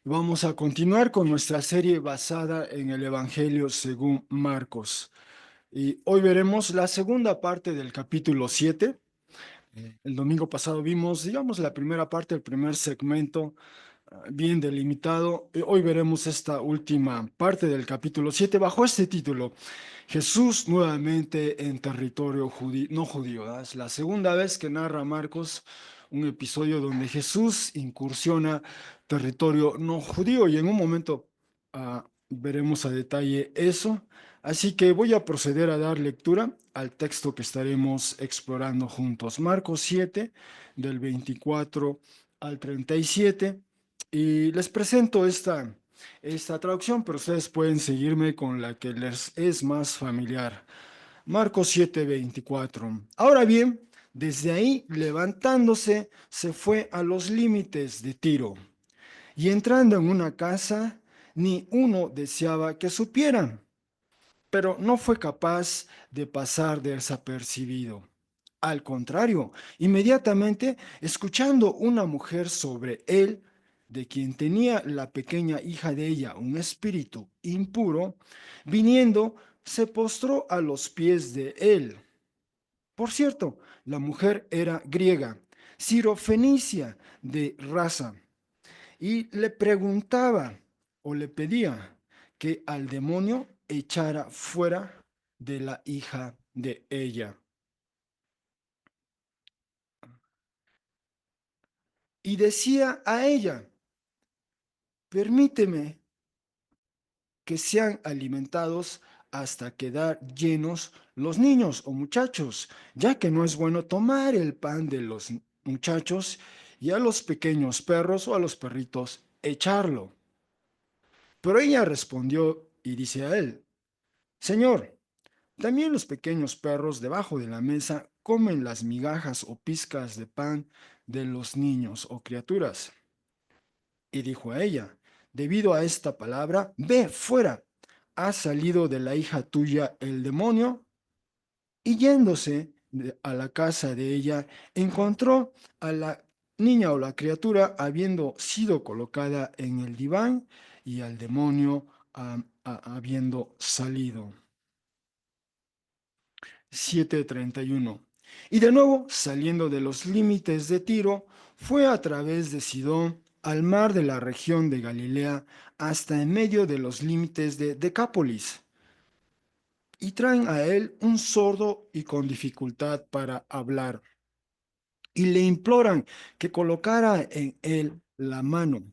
Vamos a continuar con nuestra serie basada en el Evangelio según Marcos. Y hoy veremos la segunda parte del capítulo 7. El domingo pasado vimos, digamos, la primera parte, el primer segmento bien delimitado. Hoy veremos esta última parte del capítulo 7 bajo este título: Jesús nuevamente en territorio no judío, ¿verdad? Es la segunda vez que narra Marcos un episodio donde Jesús incursiona territorio no judío, y en un momento veremos a detalle eso. Así que voy a proceder a dar lectura al texto que estaremos explorando juntos. Marcos 7, del 24 al 37. Y les presento esta traducción, pero ustedes pueden seguirme con la que les es más familiar. Marcos 7:24. Ahora bien, desde ahí, levantándose, se fue a los límites de Tiro, y entrando en una casa, ni uno deseaba que supieran, pero no fue capaz de pasar desapercibido. Al contrario, inmediatamente, escuchando una mujer sobre él, de quien tenía la pequeña hija de ella un espíritu impuro, viniendo, se postró a los pies de él. Por cierto, la mujer era griega, sirofenicia de raza, y le preguntaba o le pedía que al demonio echara fuera de la hija de ella. Y decía a ella: permíteme que sean alimentados hasta quedar llenos los niños o muchachos, ya que no es bueno tomar el pan de los muchachos y a los pequeños perros o a los perritos echarlo. Pero ella respondió y dice a él: Señor, también los pequeños perros debajo de la mesa comen las migajas o pizcas de pan de los niños o criaturas. Y dijo a ella: debido a esta palabra, ve fuera, ha salido de la hija tuya el demonio. Y yéndose a la casa de ella, encontró a la niña o la criatura habiendo sido colocada en el diván, y al demonio habiendo salido. 7:31. Y de nuevo, saliendo de los límites de Tiro, fue a través de Sidón al mar de la región de Galilea, hasta en medio de los límites de Decápolis. Y traen a él un sordo y con dificultad para hablar, y le imploran que colocara en él la mano.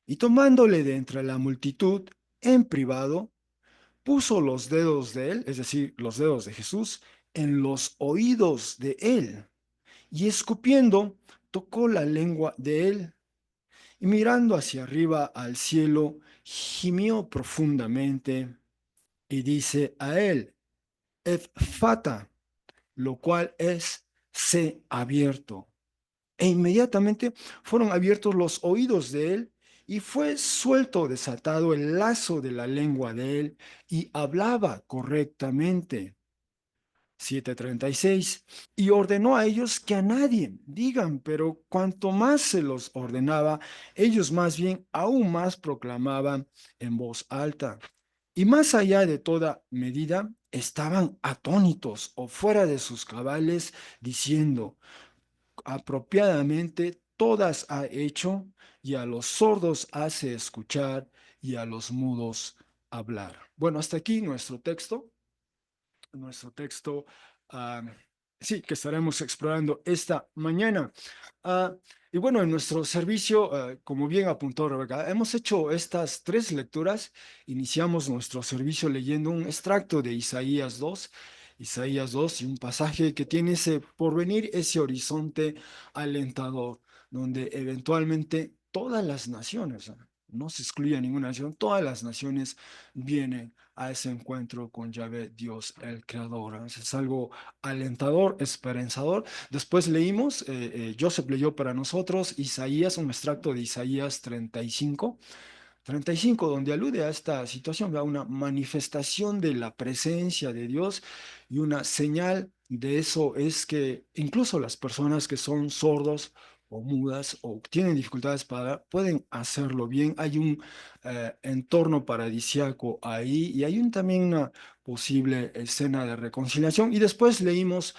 Y tomándole de entre la multitud en privado, puso los dedos de él, es decir, los dedos de Jesús, en los oídos de él, y escupiendo, tocó la lengua de él, y mirando hacia arriba al cielo, gimió profundamente, y dice a él: Efata, lo cual es: sé abierto. E inmediatamente fueron abiertos los oídos de él, y fue suelto, desatado el lazo de la lengua de él, y hablaba correctamente. 7:36. Y ordenó a ellos que a nadie digan, pero cuanto más se los ordenaba, ellos más bien aún más proclamaban en voz alta. Y más allá de toda medida, estaban atónitos o fuera de sus cabales, diciendo: apropiadamente todas ha hecho, y a los sordos hace escuchar, y a los mudos hablar. Bueno, hasta aquí nuestro texto, ah, sí, que estaremos explorando esta mañana. Ah, y bueno, en nuestro servicio, como bien apuntó Rebeca, hemos hecho estas tres lecturas. Iniciamos nuestro servicio leyendo un extracto de Isaías 2, y un pasaje que tiene ese porvenir, ese horizonte alentador, donde eventualmente todas las naciones, no se excluye a ninguna nación, todas las naciones vienen a ese encuentro con Yahvé, Dios el Creador. Es algo alentador, esperanzador. Después leímos, Joseph leyó para nosotros Isaías, un extracto de Isaías 35, donde alude a esta situación, a una manifestación de la presencia de Dios, y una señal de eso es que incluso las personas que son sordos o mudas o tienen dificultades para hablar, pueden hacerlo bien. Hay un entorno paradisiaco ahí y hay también una posible escena de reconciliación. Y después leímos,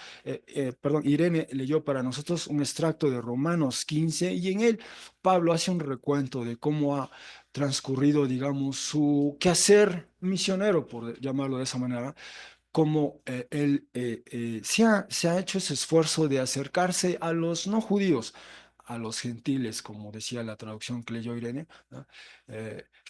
perdón, Irene leyó para nosotros un extracto de Romanos 15 y en él Pablo hace un recuento de cómo ha transcurrido, digamos, su quehacer misionero, por llamarlo de esa manera, cómo él se ha hecho ese esfuerzo de acercarse a los no judíos, a los gentiles, como decía la traducción que leyó Irene, ¿no?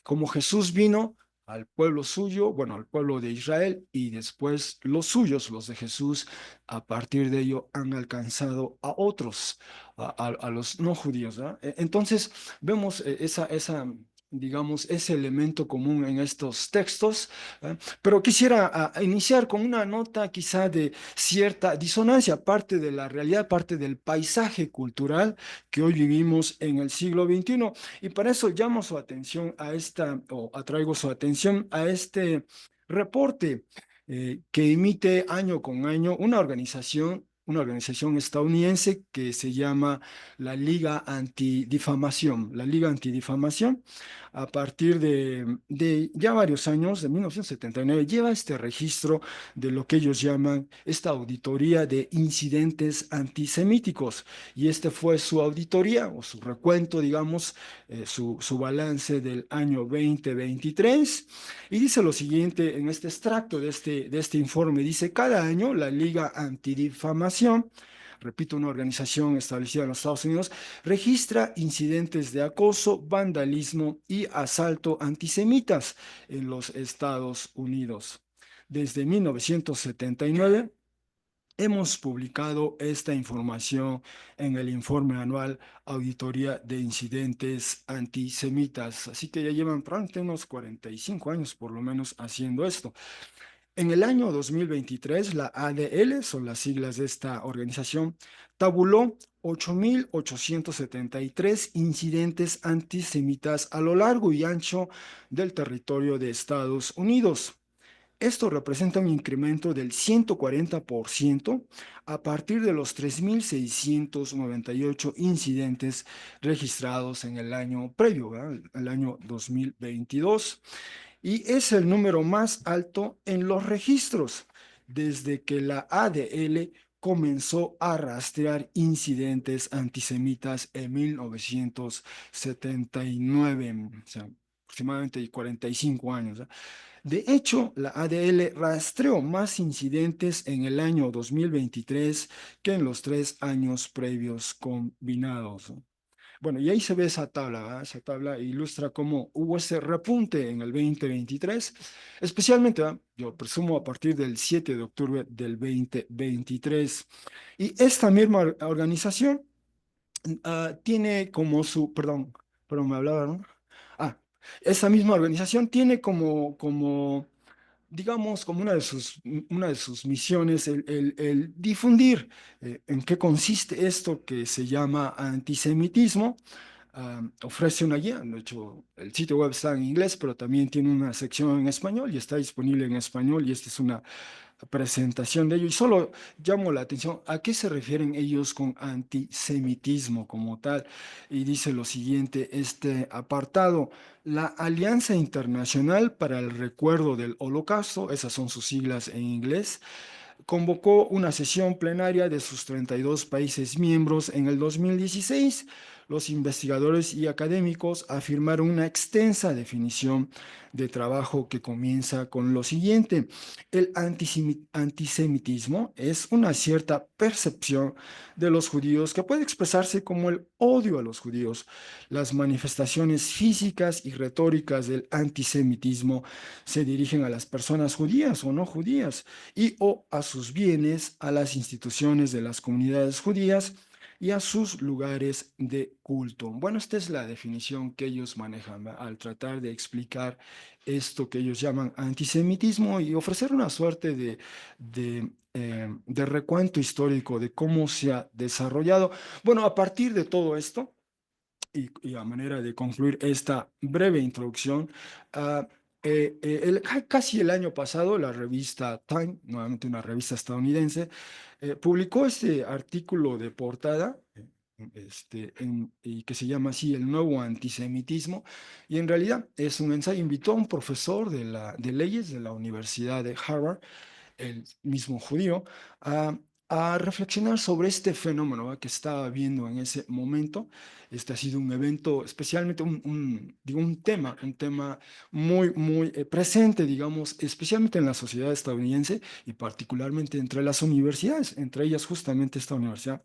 Como Jesús vino al pueblo suyo, bueno, al pueblo de Israel, y después los suyos, los de Jesús, a partir de ello han alcanzado a otros, a los no judíos, ¿no? Entonces, vemos digamos, ese elemento común en estos textos, ¿eh? Pero quisiera iniciar con una nota quizá de cierta disonancia, parte de la realidad, parte del paisaje cultural que hoy vivimos en el siglo XXI. Y para eso llamo su atención a o atraigo su atención a este reporte que emite año con año una organización estadounidense que se llama la Liga Antidifamación. La Liga Antidifamación, a partir de ya varios años, de 1979, lleva este registro de lo que ellos llaman esta auditoría de incidentes antisemíticos. Y este fue su auditoría o su recuento, digamos, su balance del año 2023. Y dice lo siguiente en este extracto de este informe. Dice, cada año la Liga Antidifamación, repito, una organización establecida en los Estados Unidos, registra incidentes de acoso, vandalismo y asalto antisemitas en los Estados Unidos. Desde 1979 hemos publicado esta información en el informe anual Auditoría de Incidentes Antisemitas. Así que ya llevan probablemente unos 45 años por lo menos haciendo esto. En el año 2023, la ADL, son las siglas de esta organización, tabuló 8.873 incidentes antisemitas a lo largo y ancho del territorio de Estados Unidos. Esto representa un incremento del 140% a partir de los 3.698 incidentes registrados en el año previo, ¿verdad? El año 2022. Y es el número más alto en los registros desde que la ADL comenzó a rastrear incidentes antisemitas en 1979, o sea, aproximadamente 45 años, ¿eh? De hecho, la ADL rastreó más incidentes en el año 2023 que en los 3 años previos combinados, ¿no? Bueno, y ahí se ve esa tabla, ¿verdad? Esa tabla ilustra cómo hubo ese repunte en el 2023, especialmente, ¿verdad? Yo presumo a partir del 7 de octubre del 2023. Y esta misma organización tiene como perdón, me hablaron. Ah, esa misma organización tiene digamos, como una de sus misiones el difundir en qué consiste esto que se llama antisemitismo. Ofrece una guía, de hecho el sitio web está en inglés, pero también tiene una sección en español y está disponible en español y esta es una presentación de ello. Y solo llamo la atención a qué se refieren ellos con antisemitismo como tal. Y dice lo siguiente, este apartado, la Alianza Internacional para el Recuerdo del Holocausto, esas son sus siglas en inglés, convocó una sesión plenaria de sus 32 países miembros en el 2016. Los investigadores y académicos afirmaron una extensa definición de trabajo que comienza con lo siguiente. El antisemitismo es una cierta percepción de los judíos que puede expresarse como el odio a los judíos. Las manifestaciones físicas y retóricas del antisemitismo se dirigen a las personas judías o no judías y o a sus bienes, a las instituciones de las comunidades judías y a sus lugares de culto. Bueno, esta es la definición que ellos manejan, ¿va? Al tratar de explicar esto que ellos llaman antisemitismo y ofrecer una suerte de recuento histórico de cómo se ha desarrollado. Bueno, a partir de todo esto, y a manera de concluir esta breve introducción, ah, casi el año pasado la revista Time, nuevamente una revista estadounidense, publicó este artículo de portada y que se llama así El Nuevo Antisemitismo, y en realidad es un ensayo. Invitó a un profesor de leyes de la Universidad de Harvard, el mismo judío, a, a reflexionar sobre este fenómeno, ¿va?, que estaba viendo en ese momento. Este ha sido un evento, especialmente digo, un tema muy, muy presente, digamos, especialmente en la sociedad estadounidense y particularmente entre las universidades, entre ellas justamente esta universidad,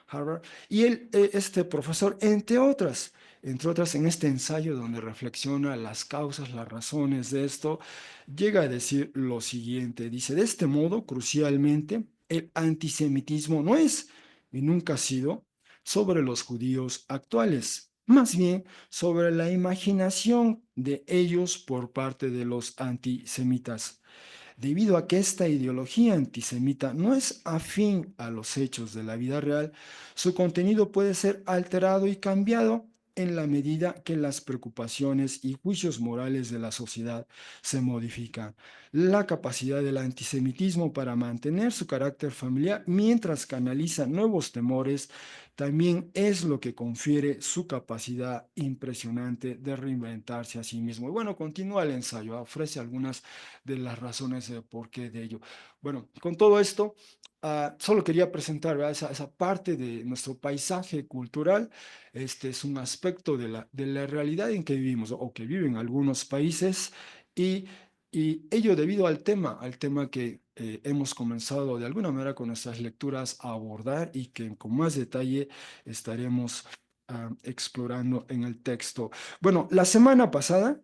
Harvard. Y este profesor, entre otras, en este ensayo donde reflexiona las causas, las razones de esto, llega a decir lo siguiente. Dice: de este modo, crucialmente, el antisemitismo no es y nunca ha sido sobre los judíos actuales, más bien sobre la imaginación de ellos por parte de los antisemitas. Debido a que esta ideología antisemita no es afín a los hechos de la vida real, su contenido puede ser alterado y cambiado en la medida que las preocupaciones y juicios morales de la sociedad se modifican. La capacidad del antisemitismo para mantener su carácter familiar mientras canaliza nuevos temores también es lo que confiere su capacidad impresionante de reinventarse a sí mismo. Y bueno, continúa el ensayo, ofrece algunas de las razones de por qué de ello. Bueno, con todo esto, solo quería presentar, ¿verdad?, esa parte de nuestro paisaje cultural. Este es un aspecto de la realidad en que vivimos o que viven algunos países, y, y ello debido al tema que hemos comenzado de alguna manera con nuestras lecturas a abordar y que con más detalle estaremos explorando en el texto. Bueno, la semana pasada,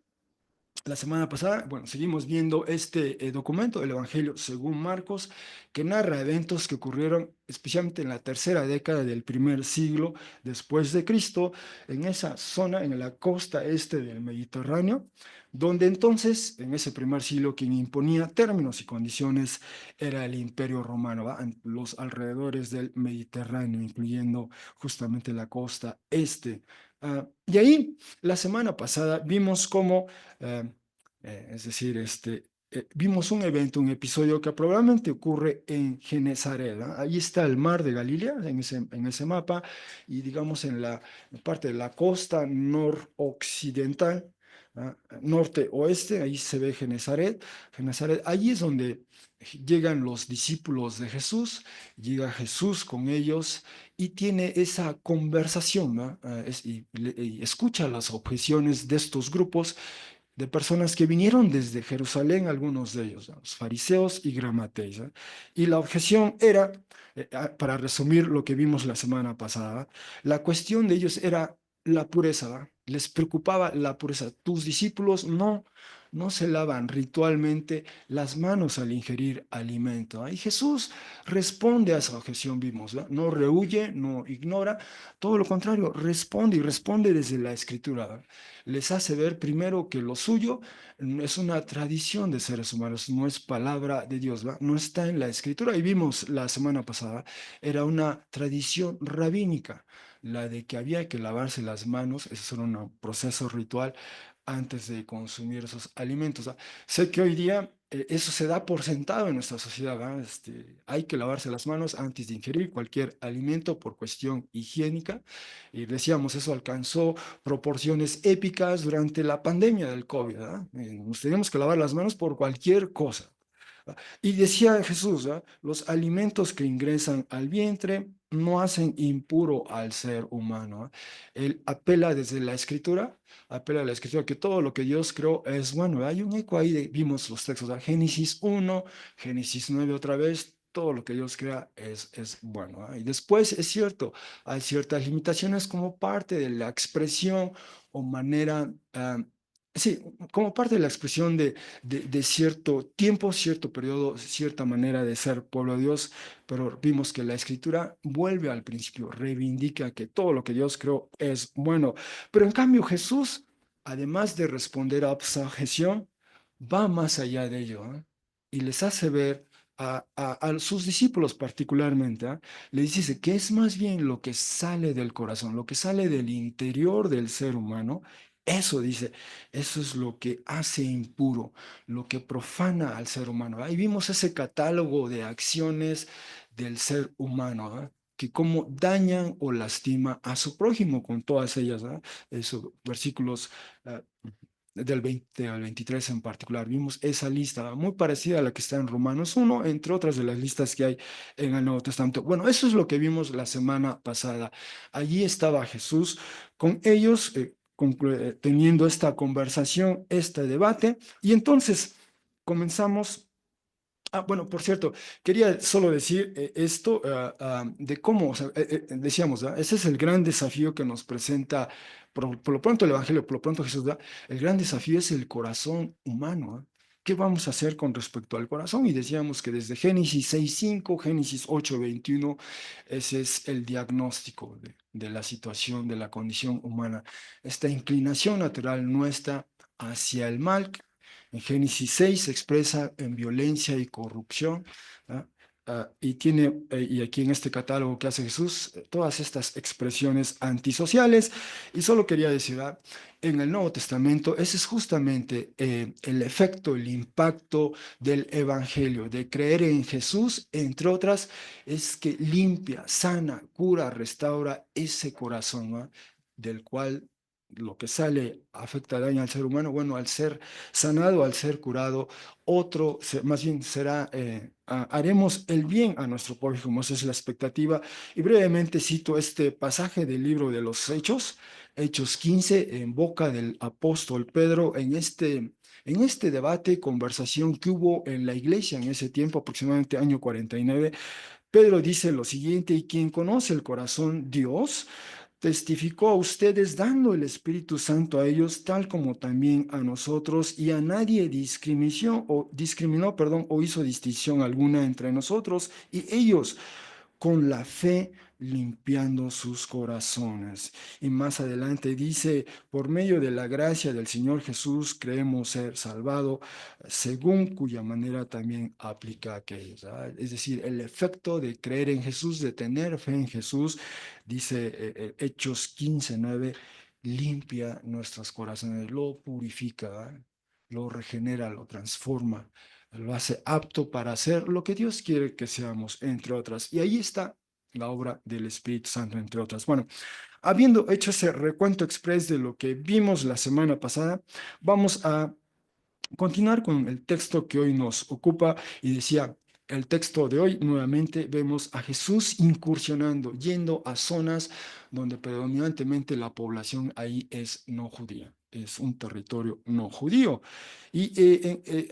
bueno, seguimos viendo este documento, el Evangelio según Marcos, que narra eventos que ocurrieron especialmente en la tercera década del primer siglo después de Cristo, en esa zona, en la costa este del Mediterráneo, donde entonces, en ese primer siglo, quien imponía términos y condiciones era el Imperio Romano, ¿va?, en los alrededores del Mediterráneo, incluyendo justamente la costa este. Y ahí, la semana pasada, vimos cómo eh, es decir, vimos un evento, un episodio que probablemente ocurre en Genezaret, ¿no? Ahí está el mar de Galilea, en ese mapa, y digamos en la parte de la costa noroccidental, ¿ah? Norte-oeste, ahí se ve Genezaret. Genezaret, allí es donde llegan los discípulos de Jesús, llega Jesús con ellos y tiene esa conversación, ¿no? Y escucha las objeciones de estos grupos de personas que vinieron desde Jerusalén, algunos de ellos, ¿no?, los fariseos y gramateis, ¿no? Y la objeción era, para resumir lo que vimos la semana pasada, la cuestión de ellos era la pureza, ¿va? Les preocupaba la pureza. Tus discípulos no se lavan ritualmente las manos al ingerir alimento, ¿ah? Y Jesús responde a esa objeción, vimos, ¿va? No rehúye, no ignora, todo lo contrario, responde y responde desde la Escritura, ¿va? Les hace ver primero que lo suyo es una tradición de seres humanos, no es palabra de Dios, ¿va? No está en la Escritura. Y vimos la semana pasada, era una tradición rabínica, la de que había que lavarse las manos, ese era un proceso ritual antes de consumir esos alimentos, ¿va? Sé que hoy día eso se da por sentado en nuestra sociedad, ¿va? Hay que lavarse las manos antes de ingerir cualquier alimento por cuestión higiénica. Y decíamos, eso alcanzó proporciones épicas durante la pandemia del COVID, ¿verdad? Nos teníamos que lavar las manos por cualquier cosa. Y decía Jesús, ¿verdad?, los alimentos que ingresan al vientre no hacen impuro al ser humano, ¿verdad? Él apela a la escritura que todo lo que Dios creó es bueno, ¿verdad? Hay un eco ahí, vimos los textos, ¿verdad? Génesis 1, Génesis 9 otra vez, todo lo que Dios crea es bueno, ¿verdad? Y después es cierto, hay ciertas limitaciones como parte de la expresión o manera, sí, como parte de la expresión de cierto tiempo, cierto periodo, cierta manera de ser pueblo de Dios, pero vimos que la Escritura vuelve al principio, reivindica que todo lo que Dios creó es bueno. Pero en cambio Jesús, además de responder a esa objeción, va más allá de ello, ¿eh? Y les hace ver a sus discípulos particularmente, ¿eh? Les dice que es más bien lo que sale del corazón, lo que sale del interior del ser humano. Eso dice, eso es lo que hace impuro, lo que profana al ser humano. Ahí vimos ese catálogo de acciones del ser humano, ¿eh? que cómo dañan o lastima a su prójimo con todas ellas, ¿no? Esos versículos uh, del 20 al 23 en particular. Vimos esa lista muy parecida a la que está en Romanos 1, entre otras de las listas que hay en el Nuevo Testamento. Bueno, eso es lo que vimos la semana pasada. Allí estaba Jesús con ellos, teniendo esta conversación, este debate, y entonces comenzamos. Bueno, por cierto, quería solo decir esto de cómo, o sea, decíamos, ¿verdad? Ese es el gran desafío que nos presenta, por lo pronto el Evangelio, por lo pronto Jesús da, el gran desafío es el corazón humano. ¿Qué vamos a hacer con respecto al corazón? Y decíamos que desde Génesis 6:5, Génesis 8:21, ese es el diagnóstico de la situación, de la condición humana. Esta inclinación natural nuestra hacia el mal, en Génesis 6 se expresa en violencia y corrupción, ¿ah? Y aquí en este catálogo que hace Jesús, todas estas expresiones antisociales. Y solo quería decir, en el Nuevo Testamento, ese es justamente el efecto, el impacto del Evangelio, de creer en Jesús, entre otras, es que limpia, sana, cura, restaura ese corazón, ¿no? Del cual lo que sale afecta, daña al ser humano. Bueno, al ser sanado, al ser curado, más bien será, haremos el bien a nuestro prójimo, esa es la expectativa. Y brevemente cito este pasaje del libro de los Hechos, Hechos 15, en boca del apóstol Pedro, en este debate, conversación que hubo en la iglesia en ese tiempo, aproximadamente año 49. Pedro dice lo siguiente: y quien conoce el corazón, Dios, testificó a ustedes dando el Espíritu Santo a ellos, tal como también a nosotros, y a nadie discriminó, o hizo distinción alguna entre nosotros y ellos, con la fe limpiando sus corazones. Y más adelante dice: por medio de la gracia del Señor Jesús creemos ser salvados, según cuya manera también aplica a aquellos. Es decir, el efecto de creer en Jesús, de tener fe en Jesús, dice Hechos 15:9, limpia nuestros corazones, lo purifica, lo regenera, lo transforma, lo hace apto para hacer lo que Dios quiere que seamos, entre otras. Y ahí está la obra del Espíritu Santo, entre otras. Bueno, habiendo hecho ese recuento express de lo que vimos la semana pasada, vamos a continuar con el texto que hoy nos ocupa. Y decía, el texto de hoy, nuevamente vemos a Jesús incursionando, yendo a zonas donde predominantemente la población ahí es no judía, es un territorio no judío. Y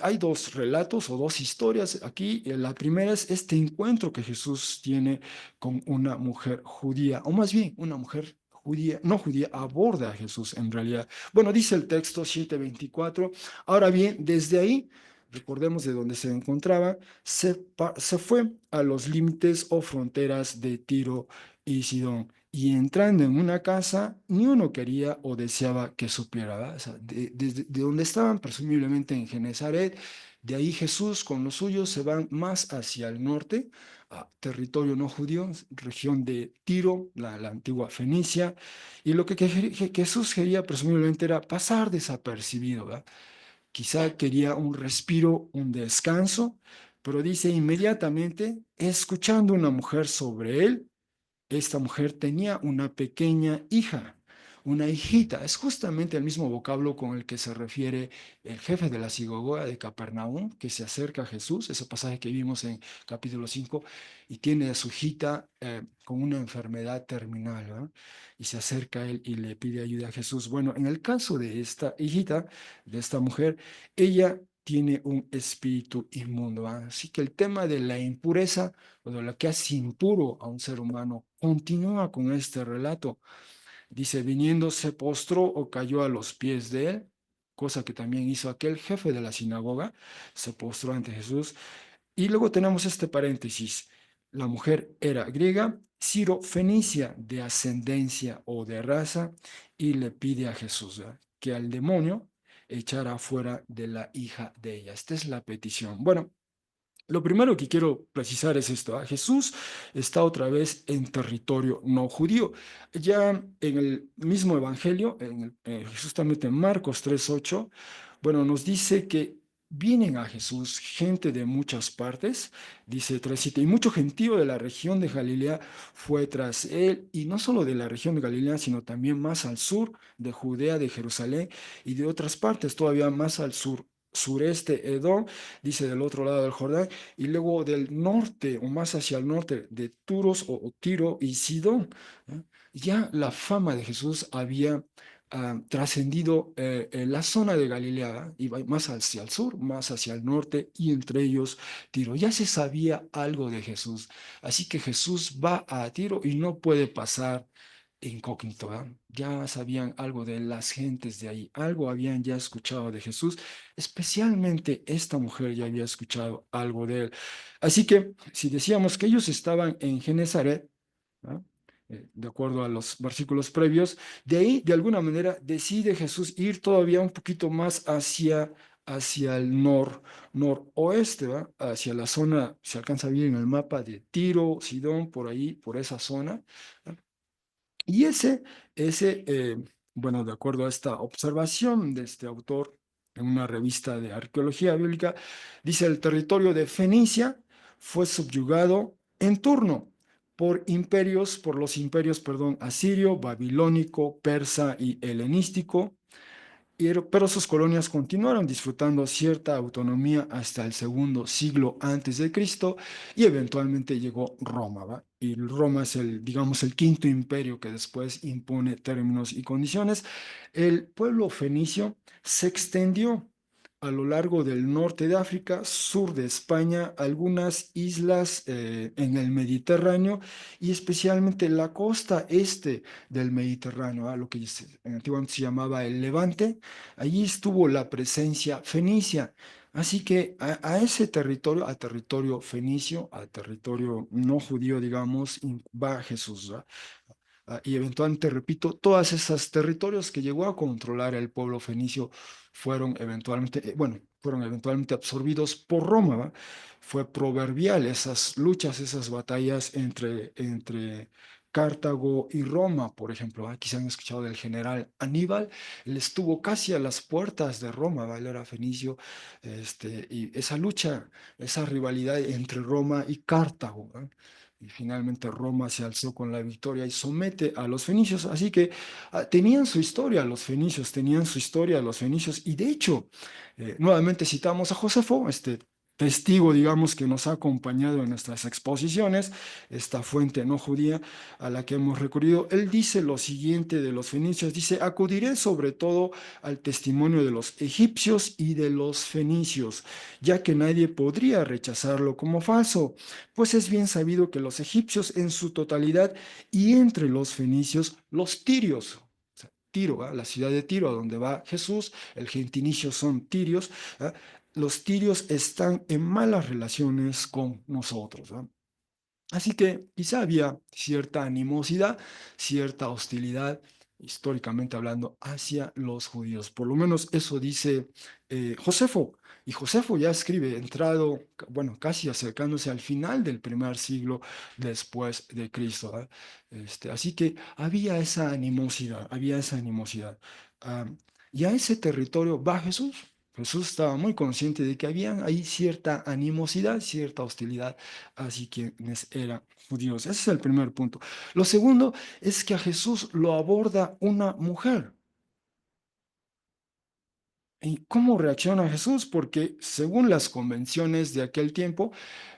hay dos relatos o dos historias aquí. La primera es este encuentro que Jesús tiene con una mujer judía, o más bien una mujer judía, no judía, aborda a Jesús en realidad. Bueno, dice el texto 7:24. Ahora bien, desde ahí, recordemos de dónde se encontraba, se fue a los límites o fronteras de Tiro y Sidón. Y entrando en una casa, ni uno quería o deseaba que supiera, ¿verdad? O sea, de donde estaban, presumiblemente en Genezaret, de ahí Jesús con los suyos se van más hacia el norte, a territorio no judío, región de Tiro, la antigua Fenicia, y lo que Jesús quería presumiblemente era pasar desapercibido, ¿verdad? Quizá quería un respiro, un descanso, pero dice inmediatamente, escuchando una mujer sobre él, esta mujer tenía una pequeña hija, una hijita. Es justamente el mismo vocablo con el que se refiere el jefe de la sinagoga de Capernaum, que se acerca a Jesús, ese pasaje que vimos en capítulo 5, y tiene a su hijita con una enfermedad terminal, ¿verdad? Y se acerca a él y le pide ayuda a Jesús. Bueno, en el caso de esta hijita, de esta mujer, ella tiene un espíritu inmundo, ¿verdad? Así que el tema de la impureza o de lo que hace impuro a un ser humano continúa con este relato. Dice, viniendo se postró o cayó a los pies de él, cosa que también hizo aquel jefe de la sinagoga, se postró ante Jesús. Y luego tenemos este paréntesis: la mujer era griega, Ciro-fenicia, de ascendencia o de raza, y le pide a Jesús, ¿verdad?, que al demonio echara fuera de la hija de ella. Esta es la petición. Bueno, lo primero que quiero precisar es esto: Jesús está otra vez en territorio no judío. Ya en el mismo Evangelio, justamente en Marcos 3:8, bueno, nos dice que vienen a Jesús gente de muchas partes, dice 3:7, y mucho gentío de la región de Galilea fue tras él, y no solo de la región de Galilea, sino también más al sur de Judea, de Jerusalén y de otras partes, todavía más al sur. Sureste, Edom, dice del otro lado del Jordán, y luego del norte o más hacia el norte de Turos o Tiro y Sidón. ¿Eh? Ya la fama de Jesús había trascendido la zona de Galilea, iba más hacia el sur, más hacia el norte, y entre ellos Tiro. Ya se sabía algo de Jesús, así que Jesús va a Tiro y no puede pasar incógnito. ¿Ah? Ya sabían algo de las gentes de ahí, algo habían ya escuchado de Jesús, especialmente esta mujer ya había escuchado algo de él. Así que si decíamos que ellos estaban en Genezaret, ¿ah? De acuerdo a los versículos previos, de ahí, de alguna manera, decide Jesús ir todavía un poquito más hacia el noroeste, ¿va? Hacia la zona, se alcanza a ver en el mapa de Tiro, Sidón, por ahí, por esa zona. ¿Va? Y bueno, de acuerdo a esta observación de este autor en una revista de arqueología bíblica, dice el territorio de Fenicia fue subyugado en turno por los imperios, perdón, asirio, babilónico, persa y helenístico, pero sus colonias continuaron disfrutando cierta autonomía hasta el segundo siglo antes de Cristo y eventualmente llegó Roma, ¿va? Y Roma es digamos, el quinto imperio que después impone términos y condiciones. El pueblo fenicio se extendió a lo largo del norte de África, sur de España, algunas islas en el Mediterráneo y especialmente la costa este del Mediterráneo, lo que antiguamente se llamaba el Levante. Allí estuvo la presencia fenicia. Así que a ese territorio, a territorio fenicio, a territorio no judío, digamos, va Jesús, ¿va? Y eventualmente, repito, todos esos territorios que llegó a controlar el pueblo fenicio fueron eventualmente, bueno, fueron eventualmente absorbidos por Roma, ¿va? Fue proverbial esas luchas, esas batallas entre Cartago y Roma, por ejemplo. ¿Va? Quizá han escuchado del general Aníbal. Él estuvo casi a las puertas de Roma, ¿va? Él era fenicio, y esa lucha, esa rivalidad entre Roma y Cartago, ¿va? Y finalmente Roma se alzó con la victoria y somete a los fenicios. Así que tenían su historia los fenicios, tenían su historia los fenicios. Y de hecho, nuevamente citamos a Josefo, este testigo, digamos, que nos ha acompañado en nuestras exposiciones, esta fuente no judía a la que hemos recurrido. Él dice lo siguiente de los fenicios, dice: acudiré sobre todo al testimonio de los egipcios y de los fenicios, ya que nadie podría rechazarlo como falso, pues es bien sabido que los egipcios en su totalidad y entre los fenicios, los tirios, o sea, Tiro, ¿ah? La ciudad de Tiro, a donde va Jesús, el gentilicio son tirios, ¿ah? Los tirios están en malas relaciones con nosotros, ¿ah? Así que quizá había cierta animosidad, cierta hostilidad, históricamente hablando, hacia los judíos. Por lo menos eso dice Josefo. Y Josefo ya escribe, entrado, bueno, casi acercándose al final del primer siglo después de Cristo. ¿Ah? Así que había esa animosidad, había esa animosidad. Ah, y a ese territorio va Jesús. Jesús estaba muy consciente de que había ahí cierta animosidad, cierta hostilidad hacia quienes eran judíos. Ese es el primer punto. Lo segundo es que a Jesús lo aborda una mujer. ¿Y cómo reacciona Jesús? Porque según las convenciones de aquel tiempo,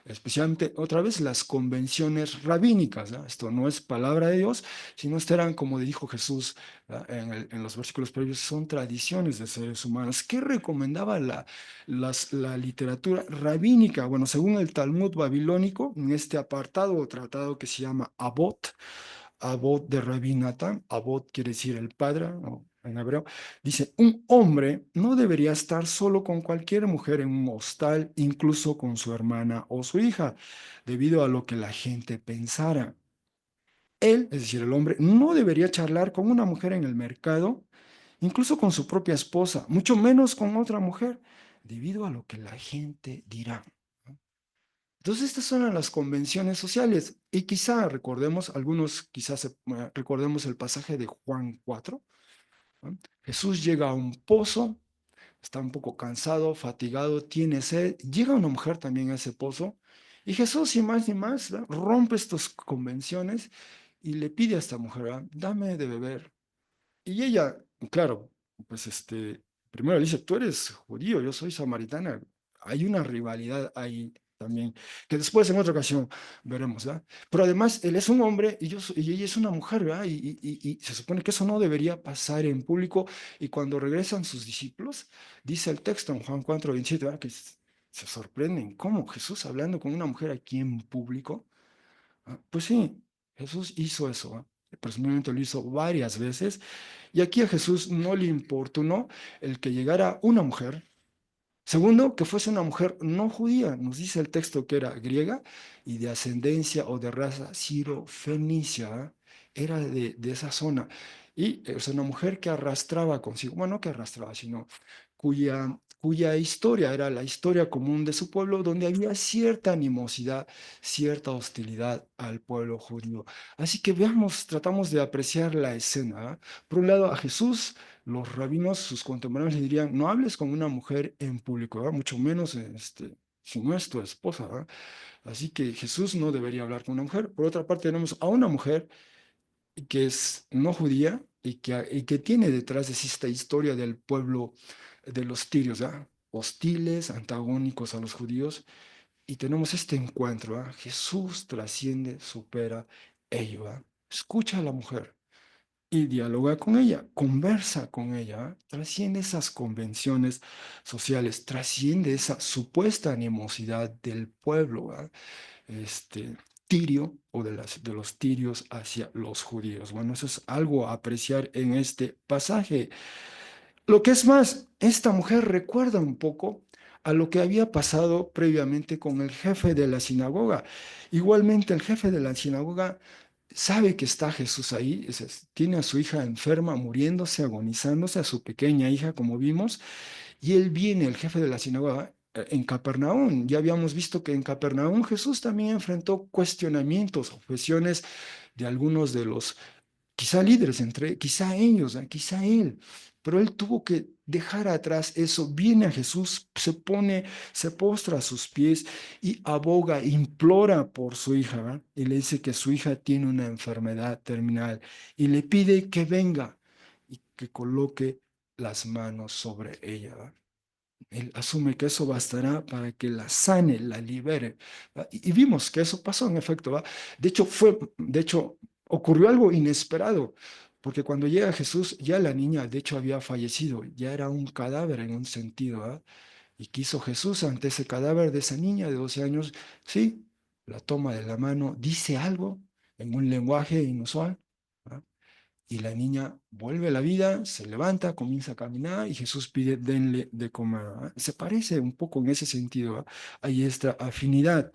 especialmente otra vez las convenciones rabínicas, ¿no? Esto no es palabra de Dios, sino esto eran, como dijo Jesús, ¿no? En los versículos previos, son tradiciones de seres humanos. ¿Qué recomendaba la literatura rabínica? Bueno, según el Talmud babilónico, en este apartado o tratado que se llama Abot de Rabí Natán, Abot quiere decir el padre, ¿no? En hebreo, dice: un hombre no debería estar solo con cualquier mujer en un hostal, incluso con su hermana o su hija, debido a lo que la gente pensara. Él, es decir, el hombre, no debería charlar con una mujer en el mercado, incluso con su propia esposa, mucho menos con otra mujer, debido a lo que la gente dirá. Entonces, estas son las convenciones sociales. Y quizá recordemos, algunos quizás recordemos el pasaje de Juan 4. ¿No? Jesús llega a un pozo, está un poco cansado, fatigado, tiene sed. Llega una mujer también a ese pozo y Jesús, sin más ni más, ¿verdad?, rompe estas convenciones y le pide a esta mujer, ¿verdad?, dame de beber. Y ella, claro, pues primero le dice, tú eres judío, yo soy samaritana. Hay una rivalidad ahí también, que después en otra ocasión veremos, ¿verdad? Pero además, él es un hombre y ella es una mujer, ¿verdad? Y se supone que eso no debería pasar en público. Y cuando regresan sus discípulos, dice el texto en Juan 4:27, ¿verdad?, que se sorprenden. ¿Cómo Jesús hablando con una mujer aquí en público? Pues sí, Jesús hizo eso, ¿ah? Presumiblemente lo hizo varias veces. Y aquí a Jesús no le importunó el que llegara una mujer. Segundo, que fuese una mujer no judía. Nos dice el texto que era griega y de ascendencia o de raza ciro-fenicia. ¿Ah? Era de esa zona. Y es una mujer que arrastraba consigo, bueno, no que arrastraba, sino cuya historia era la historia común de su pueblo, donde había cierta animosidad, cierta hostilidad al pueblo judío. Así que veamos, tratamos de apreciar la escena. ¿Ah? Por un lado, a Jesús los rabinos, sus contemporáneos, le dirían, no hables con una mujer en público, ¿verdad?, mucho menos si no es tu esposa, ¿verdad? Así que Jesús no debería hablar con una mujer. Por otra parte, tenemos a una mujer que es no judía y que tiene detrás de sí esta historia del pueblo de los tirios, ¿verdad?, hostiles, antagónicos a los judíos. Y tenemos este encuentro, ¿verdad? Jesús trasciende, supera ello, ¿verdad? Escucha a la mujer y dialoga con ella, conversa con ella, ¿ah? Trasciende esas convenciones sociales, trasciende esa supuesta animosidad del pueblo, ¿ah? este, tirio o de los tirios hacia los judíos. Bueno, eso es algo a apreciar en este pasaje. Lo que es más, esta mujer recuerda un poco a lo que había pasado previamente con el jefe de la sinagoga. Igualmente, el jefe de la sinagoga sabe que está Jesús ahí, tiene a su hija enferma, muriéndose, agonizándose, a su pequeña hija, como vimos, y él viene, el jefe de la sinagoga, en Capernaum. Ya habíamos visto que en Capernaum Jesús también enfrentó cuestionamientos, objeciones de algunos de los quizá líderes entre, quizá ellos, quizá él, pero él tuvo que dejar atrás eso, viene a Jesús, se pone, se postra a sus pies y aboga, implora por su hija, ¿verdad? Y le dice que su hija tiene una enfermedad terminal y le pide que venga y que coloque las manos sobre ella, ¿verdad? Él asume que eso bastará para que la sane, la libere. ¿Va? Y vimos que eso pasó en efecto. ¿Va? De hecho, ocurrió algo inesperado, porque cuando llega Jesús, ya la niña, de hecho, había fallecido, ya era un cadáver en un sentido. ¿Va? ¿Y qué hizo Jesús ante ese cadáver de esa niña de 12 años? Sí, la toma de la mano, dice algo en un lenguaje inusual. ¿Va? Y la niña vuelve a la vida, se levanta, comienza a caminar y Jesús pide, denle de comer. ¿Ah? Se parece un poco en ese sentido. ¿Ah? Hay esta afinidad.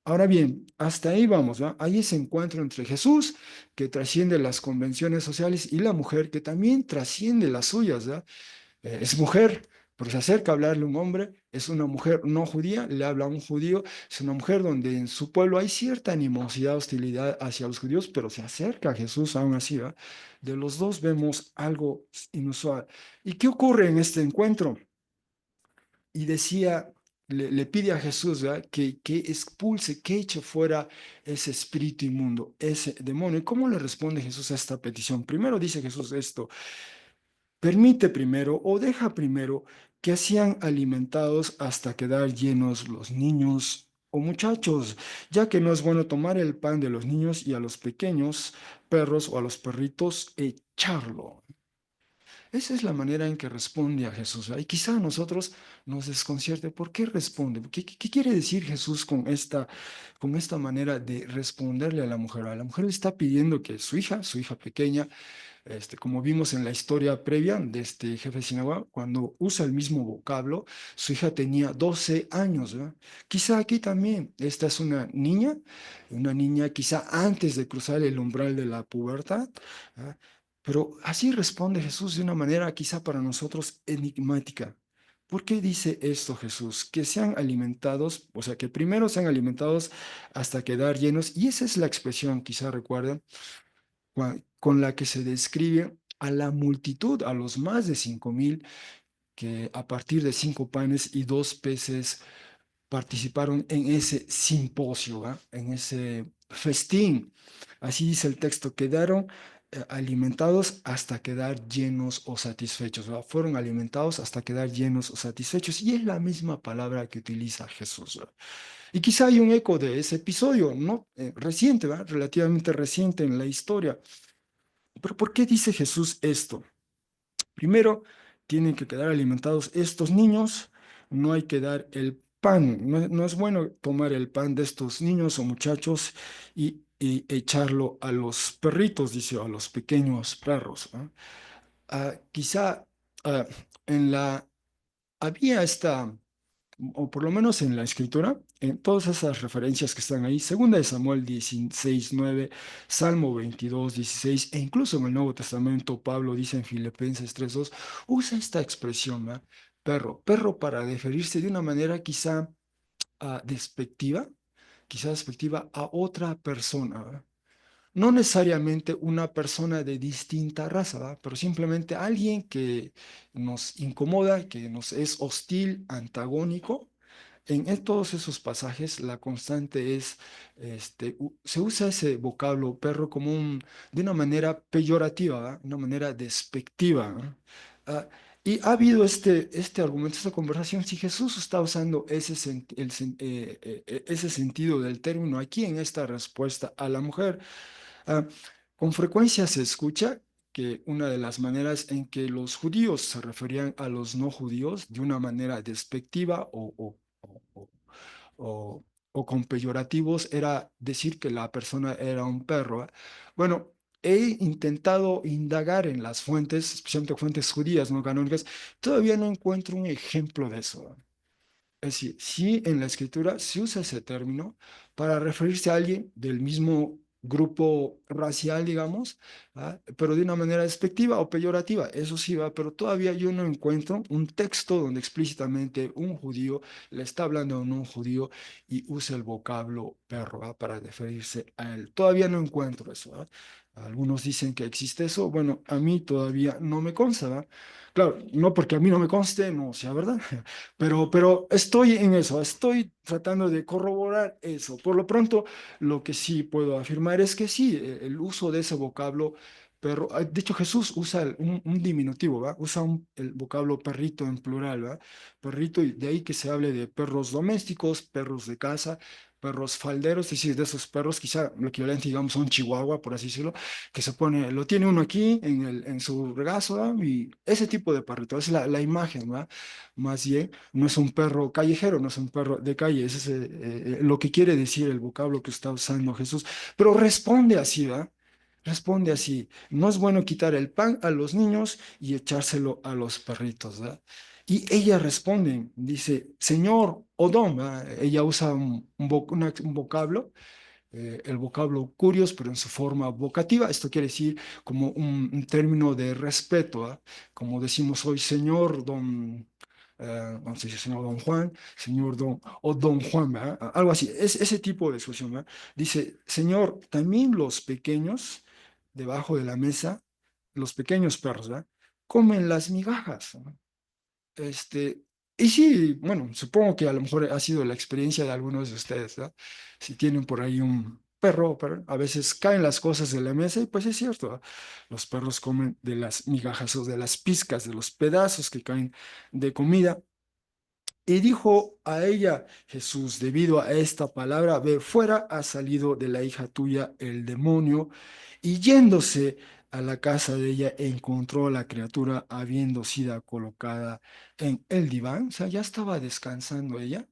Ahora bien, hasta ahí vamos, ¿va? Hay ese encuentro entre Jesús, que trasciende las convenciones sociales, y la mujer, que también trasciende las suyas, ¿va? Es mujer, pero se acerca a hablarle a un hombre, es una mujer no judía, le habla a un judío, es una mujer donde en su pueblo hay cierta animosidad, hostilidad hacia los judíos, pero se acerca a Jesús aún así, ¿va? De los dos vemos algo inusual. ¿Y qué ocurre en este encuentro? Y decía, le pide a Jesús, ¿verdad?, que expulse, que eche fuera ese espíritu inmundo, ese demonio. ¿Y cómo le responde Jesús a esta petición? Primero dice Jesús esto: permite primero o deja primero que sean alimentados hasta quedar llenos los niños o muchachos, ya que no es bueno tomar el pan de los niños y a los pequeños perros o a los perritos echarlo. Esa es la manera en que responde a Jesús. Y quizá a nosotros nos desconcierte. ¿Por qué responde? ¿Qué quiere decir Jesús con esta manera de responderle a la mujer? A la mujer le está pidiendo que su hija pequeña, como vimos en la historia previa de este jefe de sinagoga, cuando usa el mismo vocablo, su hija tenía 12 años, ¿verdad? Quizá aquí también, esta es una niña quizá antes de cruzar el umbral de la pubertad, ¿verdad? Pero así responde Jesús de una manera quizá para nosotros enigmática. ¿Por qué dice esto Jesús? Que sean alimentados, o sea, que primero sean alimentados hasta quedar llenos, y esa es la expresión, quizá recuerden, con la que se describe a la multitud, a los más de 5,000, que a partir de 5 panes y 2 peces participaron en ese simposio, ¿va? En ese festín. Así dice el texto, quedaron alimentados hasta quedar llenos o satisfechos, ¿va? Fueron alimentados hasta quedar llenos o satisfechos. Y es la misma palabra que utiliza Jesús, ¿va? Y quizá hay un eco de ese episodio, ¿no? Reciente, ¿va? Relativamente reciente en la historia. Pero ¿por qué dice Jesús esto? Primero, tienen que quedar alimentados estos niños, no hay que dar el pan, no es bueno tomar el pan de estos niños o muchachos y echarlo a los perritos, dice, a los pequeños perros, ¿no? Quizá ah, en la, había esta o por lo menos en la escritura, en todas esas referencias que están ahí, segunda de Samuel 16:9, Salmo 22:16, e incluso en el Nuevo Testamento, Pablo dice en Filipenses 3:2, usa esta expresión, ¿va? Perro, perro para referirse de una manera quizá quizá despectiva a otra persona, ¿va? No necesariamente una persona de distinta raza, ¿va? Pero simplemente alguien que nos incomoda, que nos es hostil, antagónico. En todos esos pasajes la constante es, se usa ese vocablo perro como de una manera peyorativa, ¿va? Una manera despectiva, ¿no? Ah, y ha habido este argumento, esta conversación, si Jesús está usando ese sentido del término aquí en esta respuesta a la mujer. Ah, con frecuencia se escucha que una de las maneras en que los judíos se referían a los no judíos de una manera despectiva o- o con peyorativos era decir que la persona era un perro. ¿Eh? Bueno, he intentado indagar en las fuentes, especialmente fuentes judías no canónicas, todavía no encuentro un ejemplo de eso. Es decir, sí en la escritura se usa ese término para referirse a alguien del mismo grupo racial, digamos, ¿ah? Pero de una manera despectiva o peyorativa, eso sí va, pero todavía yo no encuentro un texto donde explícitamente un judío le está hablando a un judío y usa el vocablo perro, ¿ah? Para referirse a él. Todavía no encuentro eso, ¿ah? Algunos dicen que existe eso, bueno, a mí todavía no me consta, ¿va? Claro, no porque a mí no me conste, no sea verdad. Pero estoy en eso, estoy tratando de corroborar eso. Por lo pronto, lo que sí puedo afirmar es que sí, el uso de ese vocablo, perro, de hecho Jesús usa un diminutivo, ¿va? Usa el vocablo perrito en plural, ¿va? Perrito, y de ahí que se hable de perros domésticos, perros de casa, perros falderos, es decir, de esos perros, quizá lo equivalente, digamos, a un chihuahua, por así decirlo, que se pone, lo tiene uno aquí en su regazo, ¿va? Y ese tipo de perrito, es la imagen, ¿va? Más bien, no es un perro callejero, no es un perro de calle, ese es lo que quiere decir el vocablo que está usando Jesús. Pero responde así, ¿va? Responde así. No es bueno quitar el pan a los niños y echárselo a los perritos, ¿va? Y ella responde, dice, Señor, Odón, ¿va? Ella usa un vocablo, el vocablo curios, pero en su forma vocativa. Esto quiere decir como un término de respeto, ¿ah? Como decimos hoy, señor don, no sé si señor don Juan, señor don, o don Juan, ¿verdad? Algo así, es ese tipo de expresión, ¿verdad? Dice, señor, también los pequeños debajo de la mesa, los pequeños perros, ¿verdad? Comen las migajas, ¿no? Este, y sí, bueno, supongo que a lo mejor ha sido la experiencia de algunos de ustedes, ¿no? Si tienen por ahí un perro, pero a veces caen las cosas de la mesa y pues es cierto, ¿no? Los perros comen de las migajas o de las pizcas, de los pedazos que caen de comida. Y dijo a ella Jesús, debido a esta palabra, ve fuera, ha salido de la hija tuya el demonio, y yéndose a la casa de ella, encontró a la criatura habiendo sido colocada en el diván, o sea, ya estaba descansando ella.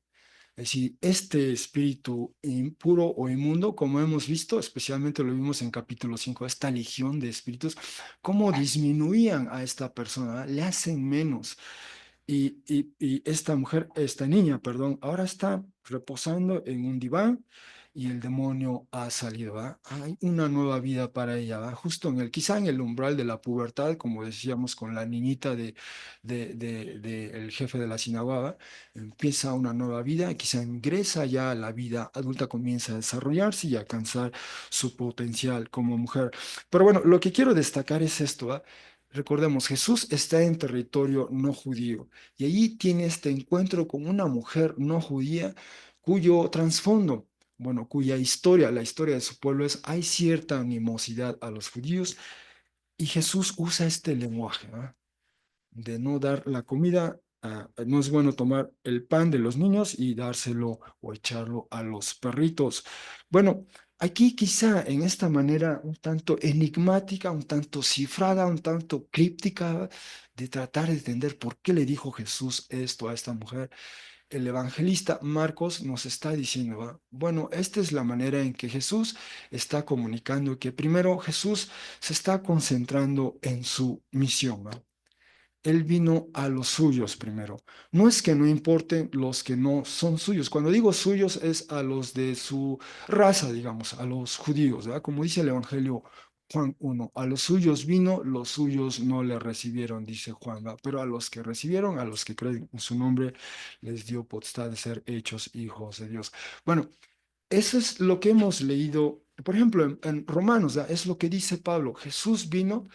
Es decir, este espíritu impuro o inmundo, como hemos visto, especialmente lo vimos en capítulo 5, esta legión de espíritus, cómo disminuían a esta persona, le hacen menos. Y esta mujer, esta niña, perdón, ahora está reposando en un diván y el demonio ha salido, ¿va? Hay una nueva vida para ella, ¿va? Justo quizá en el umbral de la pubertad, como decíamos con la niñita el jefe de la sinagoga, ¿va? Empieza una nueva vida, quizá ingresa ya a la vida adulta, comienza a desarrollarse y a alcanzar su potencial como mujer. Pero bueno, lo que quiero destacar es esto, ¿va? Recordemos, Jesús está en territorio no judío y allí tiene este encuentro con una mujer no judía cuyo trasfondo, bueno, cuya historia, la historia de su pueblo es, hay cierta animosidad a los judíos y Jesús usa este lenguaje, ¿ah? De no dar la comida, no es bueno tomar el pan de los niños y dárselo o echarlo a los perritos. Bueno, aquí quizá en esta manera un tanto enigmática, un tanto cifrada, un tanto críptica de tratar de entender por qué le dijo Jesús esto a esta mujer, el evangelista Marcos nos está diciendo, ¿va? Bueno, esta es la manera en que Jesús está comunicando que primero Jesús se está concentrando en su misión, ¿va? Él vino a los suyos primero. No es que no importen los que no son suyos. Cuando digo suyos es a los de su raza, digamos, a los judíos, ¿verdad? Como dice el Evangelio Juan 1, a los suyos vino, los suyos no le recibieron, dice Juan, ¿verdad? Pero a los que recibieron, a los que creen en su nombre, les dio potestad de ser hechos hijos de Dios. Bueno, eso es lo que hemos leído, por ejemplo, en Romanos, ¿verdad? Es lo que dice Pablo. Jesús vino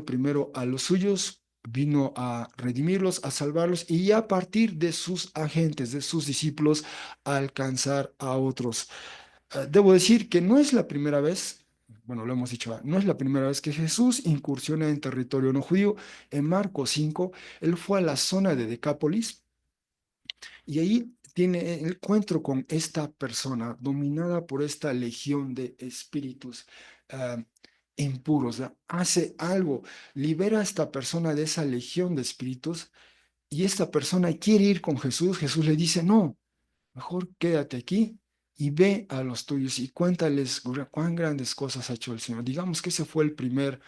primero a los suyos, vino a redimirlos, a salvarlos y a partir de sus agentes, de sus discípulos, a alcanzar a otros. Debo decir que no es la primera vez, bueno, lo hemos dicho, no es la primera vez que Jesús incursiona en territorio no judío. En Marcos 5, él fue a la zona de Decápolis y ahí tiene el encuentro con esta persona dominada por esta legión de espíritus ah, impuros. ¿No? Hace algo, libera a esta persona de esa legión de espíritus y esta persona quiere ir con Jesús. Jesús le dice, no, mejor quédate aquí y ve a los tuyos y cuéntales cuán grandes cosas ha hecho el Señor. Digamos que ese fue el primer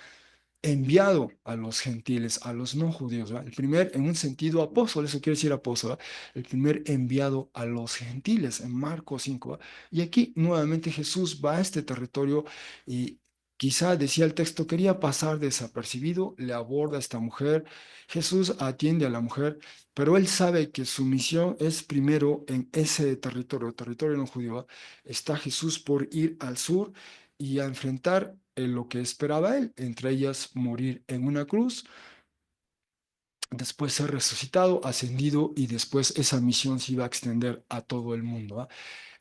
enviado a los gentiles, a los no judíos, ¿va? El primer, en un sentido, apóstol, eso quiere decir apóstol, ¿va? El primer enviado a los gentiles, en Marcos 5, ¿va? Y aquí nuevamente Jesús va a este territorio y quizá, decía el texto, quería pasar desapercibido, le aborda a esta mujer, Jesús atiende a la mujer, pero él sabe que su misión es primero en ese territorio, territorio no judío, ¿va? Está Jesús por ir al sur y a enfrentar lo que esperaba él, entre ellas morir en una cruz, después ser resucitado, ascendido y después esa misión se iba a extender a todo el mundo. ¿Ah?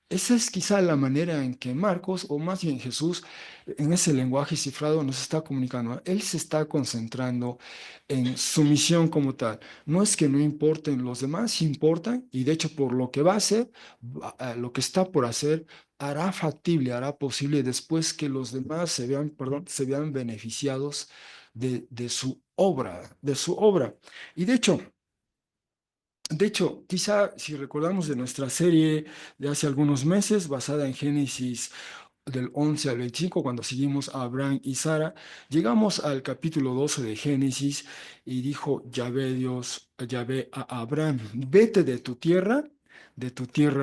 Esa es quizá la manera en que Marcos, o más bien Jesús, en ese lenguaje cifrado nos está comunicando. ¿No? Él se está concentrando en su misión como tal. No es que no importen los demás, sí importan, y de hecho por lo que va a hacer, lo que está por hacer, hará factible, hará posible después que los demás se vean, perdón, se vean beneficiados de su obra, de su obra. Y de hecho, quizá si recordamos de nuestra serie de hace algunos meses, basada en Génesis del 11 al 25, cuando seguimos a Abraham y Sara, llegamos al capítulo 12 de Génesis y dijo Yahvé Dios, Yahvé a Abraham, vete de tu tierra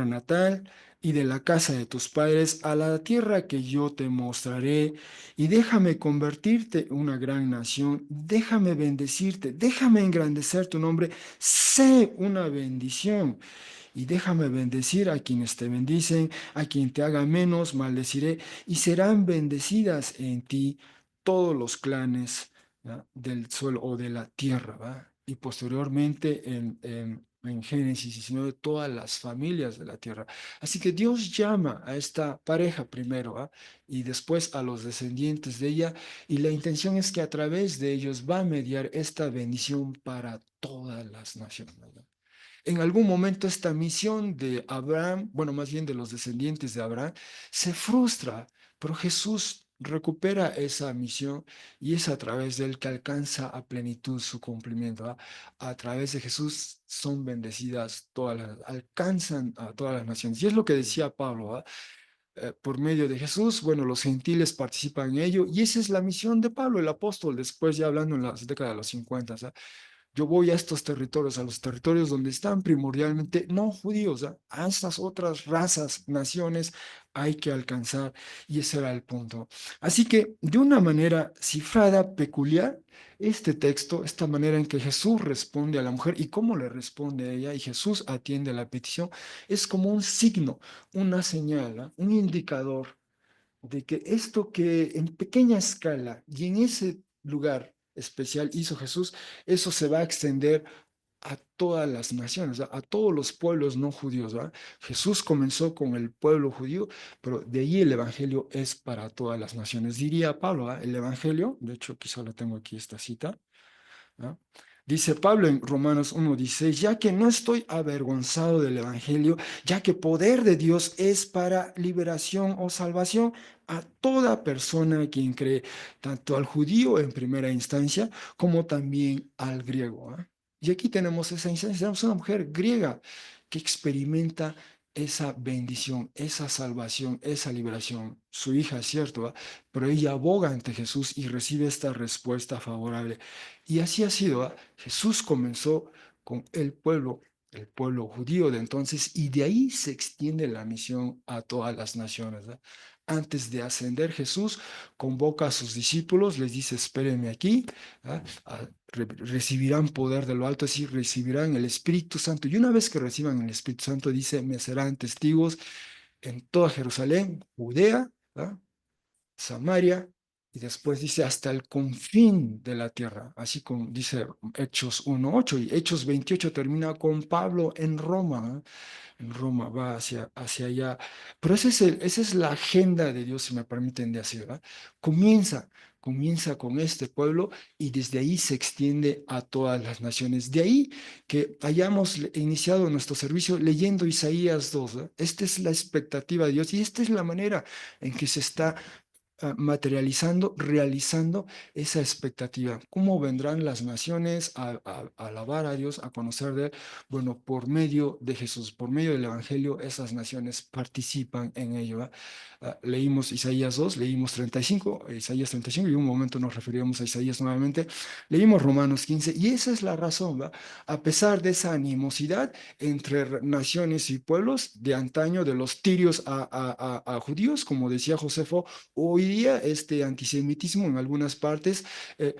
natal y de la casa de tus padres a la tierra que yo te mostraré y déjame convertirte en una gran nación, déjame bendecirte, déjame engrandecer tu nombre, sé una bendición y déjame bendecir a quienes te bendicen, a quien te haga menos, maldeciré, y serán bendecidas en ti todos los clanes, ¿ya? Del suelo o de la tierra, ¿va? Y posteriormente en Génesis 19, todas las familias de la tierra. Así que Dios llama a esta pareja primero, ¿va? Y después a los descendientes de ella, y la intención es que a través de ellos va a mediar esta bendición para todas las naciones. ¿Va? En algún momento esta misión de Abraham, bueno, más bien de los descendientes de Abraham, se frustra, pero Jesús recupera esa misión y es a través de él que alcanza a plenitud su cumplimiento. ¿Ah? A través de Jesús son bendecidas todas alcanzan a todas las naciones. Y es lo que decía Pablo, ¿ah? Por medio de Jesús, bueno, los gentiles participan en ello y esa es la misión de Pablo, el apóstol, después ya hablando en las décadas de los 50. Yo voy a estos territorios, a los territorios donde están primordialmente no judíos, ¿ah? A estas otras razas, naciones, hay que alcanzar, y ese era el punto. Así que, de una manera cifrada, peculiar, este texto, esta manera en que Jesús responde a la mujer y cómo le responde a ella, y Jesús atiende a la petición, es como un signo, una señal, ¿ah? Un indicador de que esto que en pequeña escala y en ese lugar, especial hizo Jesús, eso se va a extender a todas las naciones, ¿va? A todos los pueblos no judíos, ¿va? Jesús comenzó con el pueblo judío, pero de ahí el evangelio es para todas las naciones. Diría Pablo, ¿va? El evangelio, de hecho, quizá lo tengo aquí esta cita, ¿no? Dice Pablo en Romanos 1:16, ya que no estoy avergonzado del Evangelio, ya que poder de Dios es para liberación o salvación a toda persona quien cree, tanto al judío en primera instancia como también al griego. ¿Ah? Y aquí tenemos esa instancia, tenemos una mujer griega que experimenta esa bendición, esa salvación, esa liberación. Su hija, es cierto, ¿va? Pero ella aboga ante Jesús y recibe esta respuesta favorable. Y así ha sido. ¿Ah? Jesús comenzó con el pueblo judío de entonces, y de ahí se extiende la misión a todas las naciones. ¿Ah? Antes de ascender, Jesús convoca a sus discípulos, les dice, espérenme aquí, ¿ah? Recibirán poder de lo alto, es decir, recibirán el Espíritu Santo. Y una vez que reciban el Espíritu Santo, dice, me serán testigos en toda Jerusalén, Judea, ¿ah? Samaria, y después dice hasta el confín de la tierra, así como dice Hechos 1:8, y Hechos 28 termina con Pablo en Roma, ¿eh? En Roma va hacia allá, pero esa es la agenda de Dios, si me permiten de así, ¿verdad? Comienza con este pueblo y desde ahí se extiende a todas las naciones. De ahí que hayamos iniciado nuestro servicio leyendo Isaías 2, ¿verdad? Esta es la expectativa de Dios y esta es la manera en que se está materializando, realizando esa expectativa. ¿Cómo vendrán las naciones a alabar a Dios, a conocer de Él? Bueno, por medio de Jesús, por medio del Evangelio, esas naciones participan en ello. ¿Va? Leímos Isaías 2, leímos 35, Isaías 35, y un momento nos referíamos a Isaías nuevamente. Leímos Romanos 15, y esa es la razón, ¿va? A pesar de esa animosidad entre naciones y pueblos de antaño, de los tirios a judíos, como decía Josefo, hoy día este antisemitismo en algunas partes eh,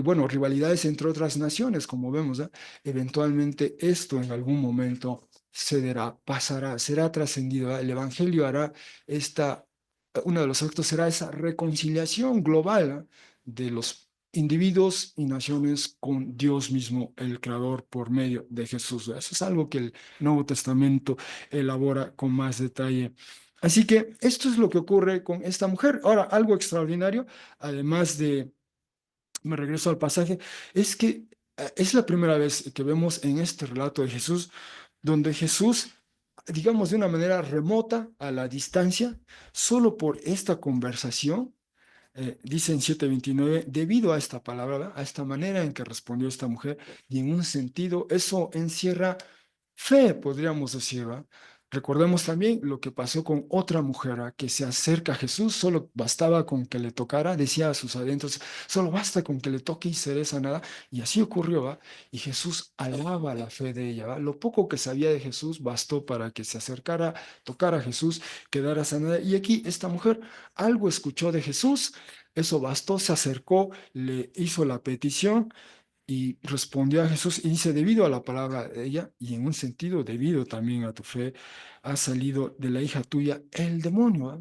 bueno, rivalidades entre otras naciones, como vemos, ¿eh? Eventualmente esto en algún momento cederá, pasará, será trascendido. ¿Eh? El Evangelio hará esta, uno de los actos será esa reconciliación global, ¿eh? De los individuos y naciones con Dios mismo, el Creador, por medio de Jesús. ¿Eh? Eso es algo que el Nuevo Testamento elabora con más detalle. Así que esto es lo que ocurre con esta mujer. Ahora, algo extraordinario, además de, me regreso al pasaje, es que es la primera vez que vemos en este relato de Jesús, donde Jesús, digamos de una manera remota, a la distancia, solo por esta conversación, dice en 7:29, debido a esta palabra, ¿verdad? A esta manera en que respondió esta mujer, y en un sentido, eso encierra fe, podríamos decir, ¿verdad? Recordemos también lo que pasó con otra mujer ¿verdad? Que se acerca a Jesús, solo bastaba con que le tocara, decía a sus adentros, solo basta con que le toque y seré sanada, y así ocurrió, ¿va? Y Jesús alaba la fe de ella, ¿va? Lo poco que sabía de Jesús bastó para que se acercara, tocara a Jesús, quedara sanada, y aquí esta mujer algo escuchó de Jesús, eso bastó, se acercó, le hizo la petición y respondió a Jesús y dice, debido a la palabra de ella, y en un sentido debido también a tu fe, ha salido de la hija tuya el demonio. ¿Ah?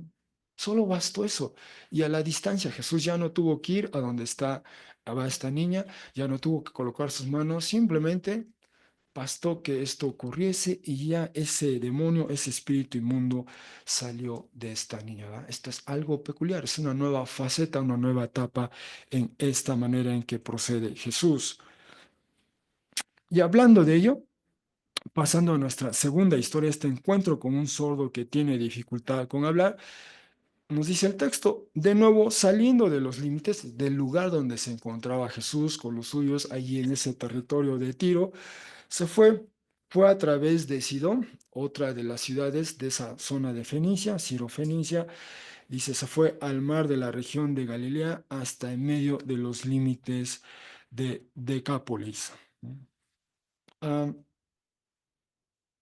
Solo bastó eso. Y a la distancia, Jesús ya no tuvo que ir a donde está va esta niña, ya no tuvo que colocar sus manos, simplemente bastó que esto ocurriese y ya ese demonio, ese espíritu inmundo salió de esta niña. ¿Va? Esto es algo peculiar, es una nueva faceta, una nueva etapa en esta manera en que procede Jesús. Y hablando de ello, pasando a nuestra segunda historia, este encuentro con un sordo que tiene dificultad con hablar, nos dice el texto, de nuevo saliendo de los límites del lugar donde se encontraba Jesús con los suyos, allí en ese territorio de Tiro, se fue a través de Sidón, otra de las ciudades de esa zona de Fenicia, Ciro-Fenicia, dice, se fue al mar de la región de Galilea hasta en medio de los límites de Decápolis. Ah,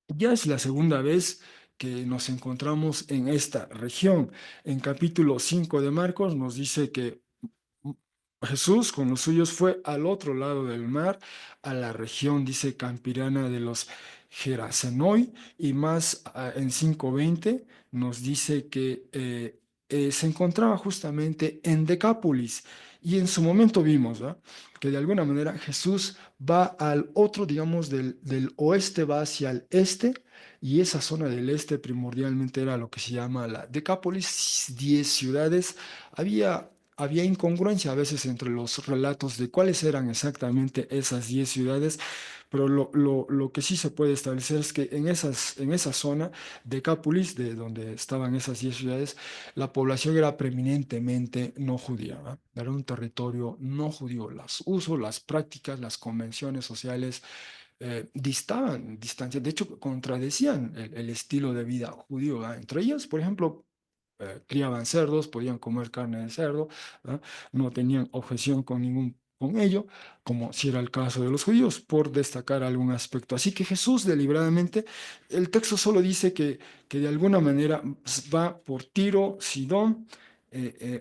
ya es la segunda vez que nos encontramos en esta región. En capítulo 5 de Marcos nos dice que Jesús con los suyos fue al otro lado del mar, a la región, dice, campirana de los Gerasenoi, y más en 5:20 nos dice que se encontraba justamente en Decápolis. Y en su momento vimos, ¿verdad?, que de alguna manera Jesús va al otro, digamos, del oeste, va hacia el este, y esa zona del este primordialmente era lo que se llama la Decápolis, 10 ciudades. Había incongruencia a veces entre los relatos de cuáles eran exactamente esas 10 ciudades, pero lo que sí se puede establecer es que en esa zona, Decápolis, de donde estaban esas 10 ciudades, la población era preeminentemente no judía, ¿va? Era un territorio no judío. Los usos, las prácticas, las convenciones sociales distancias, de hecho, contradecían el estilo de vida judío, ¿va? Entre ellas, por ejemplo, criaban cerdos, podían comer carne de cerdo, ¿va? No tenían objeción con ello, como si era el caso de los judíos, por destacar algún aspecto. Así que Jesús deliberadamente, el texto solo dice que de alguna manera va por Tiro, Sidón,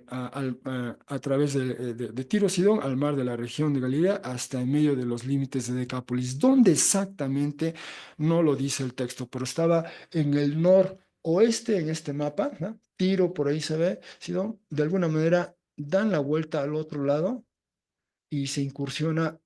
a través de Tiro, Sidón, al mar de la región de Galilea, hasta en medio de los límites de Decápolis. ¿Dónde exactamente? No lo dice el texto, pero estaba en el noroeste en este mapa, ¿no? Tiro por ahí se ve, Sidón, de alguna manera dan la vuelta al otro lado y se incursiona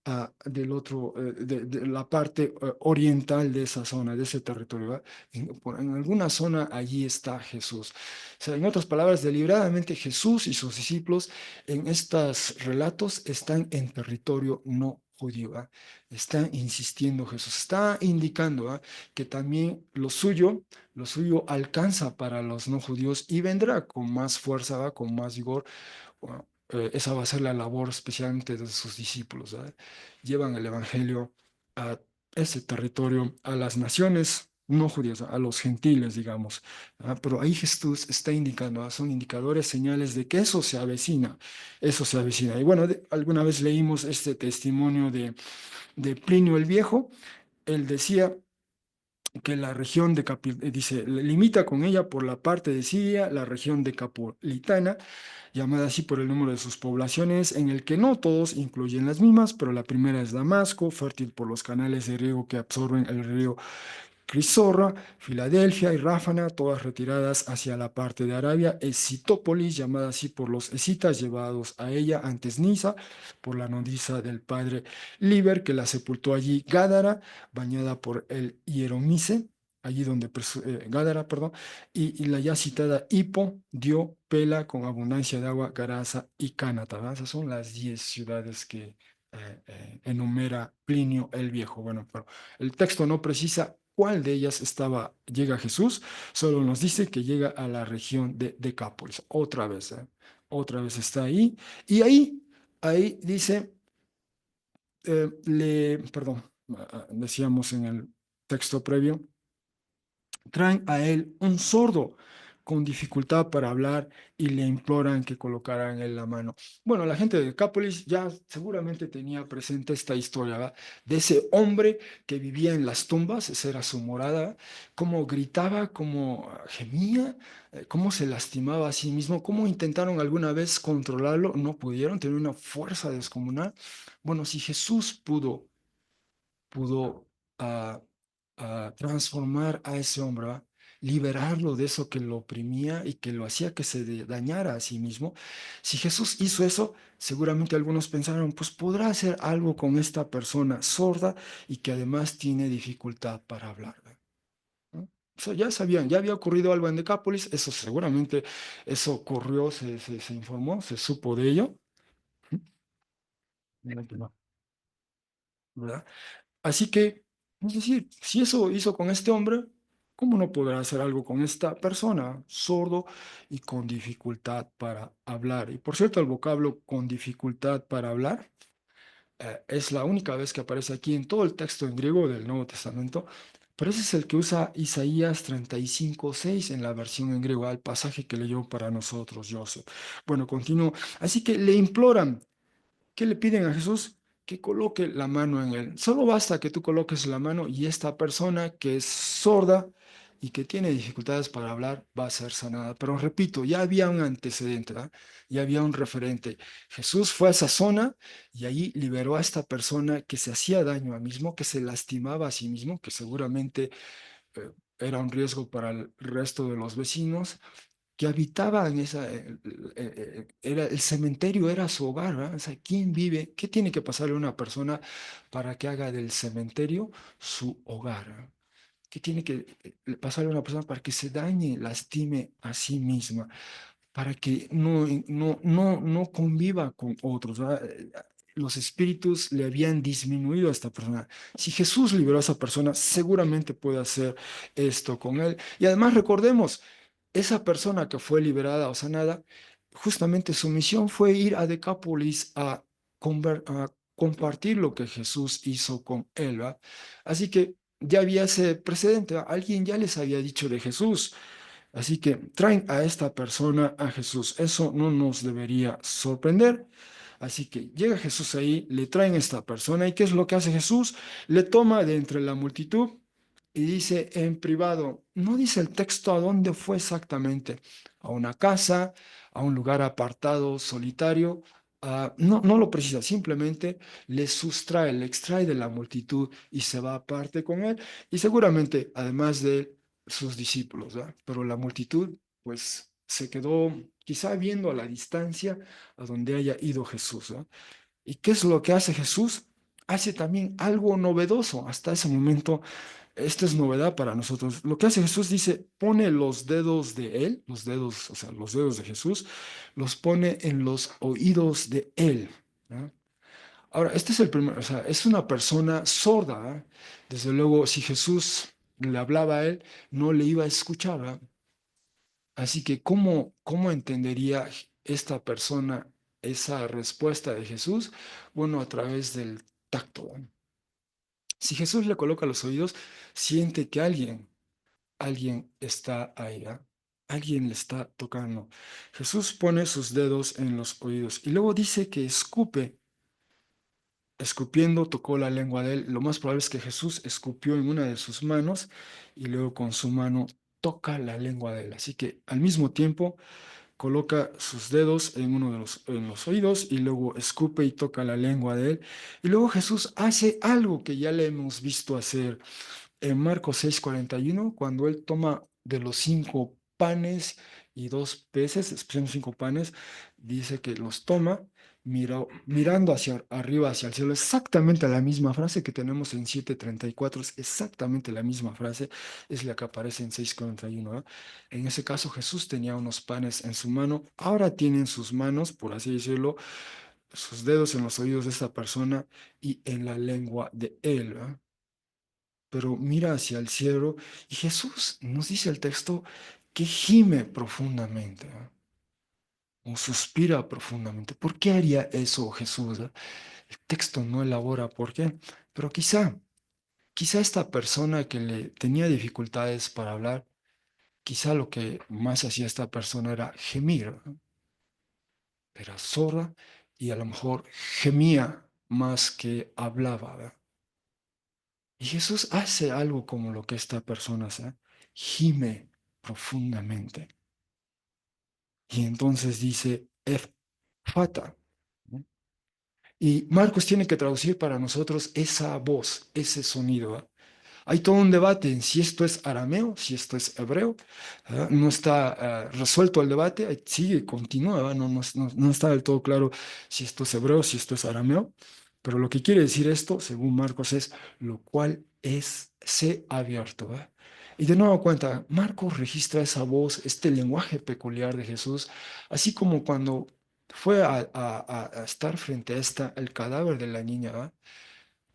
del otro, de la parte oriental de esa zona, de ese territorio, ¿va? En alguna zona allí está Jesús. O sea, en otras palabras, deliberadamente Jesús y sus discípulos en estos relatos están en territorio no judío, ¿va? Está insistiendo Jesús, está indicando, ¿va?, que también lo suyo alcanza para los no judíos y vendrá con más fuerza, ¿va?, con más vigor. Bueno, esa va a ser la labor especialmente de sus discípulos, ¿verdad? Llevan el Evangelio a ese territorio, a las naciones no judías, a los gentiles, digamos. ¿Verdad? Pero ahí Jesús está indicando, ¿verdad?, son indicadores, señales de que eso se avecina, eso se avecina. Y bueno, alguna vez leímos este testimonio de Plinio el Viejo. Él decía que la región dice, limita con ella por la parte de Siria, la región decapolitana, llamada así por el número de sus poblaciones, en el que no todos incluyen las mismas, pero la primera es Damasco, fértil por los canales de riego que absorben el río Crisorra, Filadelfia y Ráfana, todas retiradas hacia la parte de Arabia, Escitópolis, llamada así por los escitas, llevados a ella antes Nisa, por la nodriza del padre Liber, que la sepultó allí, Gádara, bañada por el Hieromice, allí donde, Gádara, perdón, y la ya citada Hipo dio Pela con abundancia de agua, Garasa y Cánata, ¿verdad? Esas son las 10 ciudades que enumera Plinio el Viejo. Bueno, pero el texto no precisa cuál de ellas llega Jesús, solo nos dice que llega a la región de Decápolis. Otra vez está ahí. Y ahí dice, perdón, decíamos en el texto previo, traen a él un sordo con dificultad para hablar y le imploran que colocara en él la mano. Bueno, la gente de Decápolis ya seguramente tenía presente esta historia, ¿verdad?, de ese hombre que vivía en las tumbas, esa era su morada, cómo gritaba, cómo gemía, cómo se lastimaba a sí mismo, cómo intentaron alguna vez controlarlo, no pudieron, tenía una fuerza descomunal. Bueno, si Jesús pudo transformar a ese hombre, ¿va?, liberarlo de eso que lo oprimía y que lo hacía que se dañara a sí mismo. Si Jesús hizo eso, seguramente algunos pensaron, pues podrá hacer algo con esta persona sorda y que además tiene dificultad para hablar, ¿no? Eso ya sabían, ya había ocurrido algo en Decápolis, eso seguramente, eso ocurrió, se informó, se supo de ello, ¿verdad? Así que, es decir, si eso hizo con este hombre, ¿cómo no podrá hacer algo con esta persona, sordo y con dificultad para hablar? Y por cierto, el vocablo con dificultad para hablar es la única vez que aparece aquí en todo el texto en griego del Nuevo Testamento, pero ese es el que usa Isaías 35:6 en la versión en griego, el pasaje que leyó para nosotros Joseph. Bueno, continúo. Así que le imploran. ¿Qué le piden a Jesús? Que coloque la mano en él. Solo basta que tú coloques la mano y esta persona que es sorda y que tiene dificultades para hablar va a ser sanada. Pero repito, ya había un antecedente, ¿verdad? Ya había un referente. Jesús fue a esa zona y allí liberó a esta persona que se hacía daño a mismo, que se lastimaba a sí mismo, que seguramente era un riesgo para el resto de los vecinos. que habitaba en esa, era, el cementerio era su hogar, ¿verdad? O sea, ¿quién vive? ¿Qué tiene que pasarle a una persona para que haga del cementerio su hogar? ¿verdad? ¿Qué tiene que pasarle a una persona para que se dañe, lastime a sí misma? Para que no conviva con otros, ¿verdad? Los espíritus le habían disminuido a esta persona. Si Jesús liberó a esa persona, seguramente puede hacer esto con él. Y además recordemos, esa persona que fue liberada o sanada, justamente su misión fue ir a Decápolis a compartir lo que Jesús hizo con él, ¿va? Así que ya había ese precedente, ¿va? Alguien ya les había dicho de Jesús. Así que traen a esta persona a Jesús. Eso no nos debería sorprender. Así que llega Jesús ahí, le traen a esta persona y ¿qué es lo que hace Jesús? Le toma de entre la multitud y dice en privado, no dice el texto a dónde fue exactamente, a una casa, a un lugar apartado, solitario. No lo precisa, simplemente le sustrae, le extrae de la multitud y se va aparte con él. Y seguramente, además de él, sus discípulos, ¿verdad? Pero la multitud, pues, se quedó quizá viendo a la distancia a donde haya ido Jesús, ¿verdad? ¿Y qué es lo que hace Jesús? Hace también algo novedoso. Hasta ese momento, esto es novedad para nosotros. Lo que hace Jesús dice, pone los dedos de él, los dedos, o sea, los dedos de Jesús, los pone en los oídos de él, ¿no? Ahora, este es el primer, o sea, es una persona sorda, ¿eh? Desde luego, si Jesús le hablaba a él, no le iba a escuchar, ¿verdad? Así que, ¿cómo entendería esta persona esa respuesta de Jesús? Bueno, a través del tacto, ¿verdad? Si Jesús le coloca los oídos, siente que alguien está ahí, ¿verdad? Alguien le está tocando. Jesús pone sus dedos en los oídos y luego dice que escupe. Escupiendo tocó la lengua de él. Lo más probable es que Jesús escupió en una de sus manos y luego con su mano toca la lengua de él. Así que al mismo tiempo coloca sus dedos en uno de en los oídos y luego escupe y toca la lengua de él. Y luego Jesús hace algo que ya le hemos visto hacer en Marcos 6:41, cuando él toma de los 5 panes y 2 peces, expresan 5 panes, dice que los toma mirando hacia arriba, hacia el cielo, exactamente la misma frase que tenemos en 7:34, es exactamente la misma frase, es la que aparece en 6:41, ¿no? En ese caso Jesús tenía unos panes en su mano, ahora tiene en sus manos, por así decirlo, sus dedos en los oídos de esta persona y en la lengua de él, ¿no? Pero mira hacia el cielo y Jesús nos dice el texto que gime profundamente, ¿no? O suspira profundamente. ¿Por qué haría eso Jesús? ¿No? El texto no elabora por qué, pero quizá esta persona que le tenía dificultades para hablar, quizá lo que más hacía esta persona era gemir, ¿no? Era sorda y a lo mejor gemía más que hablaba, ¿verdad? Y Jesús hace algo como lo que esta persona hace, gime profundamente. Y entonces dice, Efata, ¿no? Y Marcos tiene que traducir para nosotros esa voz, ese sonido, ¿verdad? Hay todo un debate en si esto es arameo, si esto es hebreo. ¿Verdad? No está resuelto el debate, sigue, continúa, ¿verdad? No está del todo claro si esto es hebreo, si esto es arameo. Pero lo que quiere decir esto, según Marcos, es lo cual es se abierto, ¿verdad? Y de nuevo cuenta, Marcos registra esa voz, este lenguaje peculiar de Jesús, así como cuando fue a estar frente a el cadáver de la niña, ¿verdad?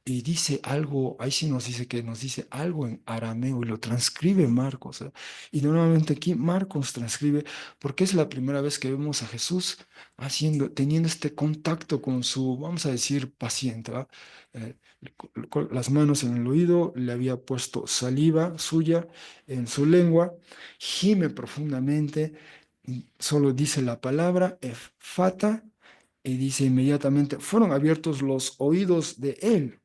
Y dice algo, ahí sí nos dice que nos dice algo en arameo y lo transcribe Marcos, ¿eh? Y normalmente aquí Marcos transcribe porque es la primera vez que vemos a Jesús teniendo este contacto con su, vamos a decir, paciente, ¿va? Eh, las manos en el oído, le había puesto saliva suya en su lengua, gime profundamente, y solo dice la palabra, efata, y dice inmediatamente, fueron abiertos los oídos de él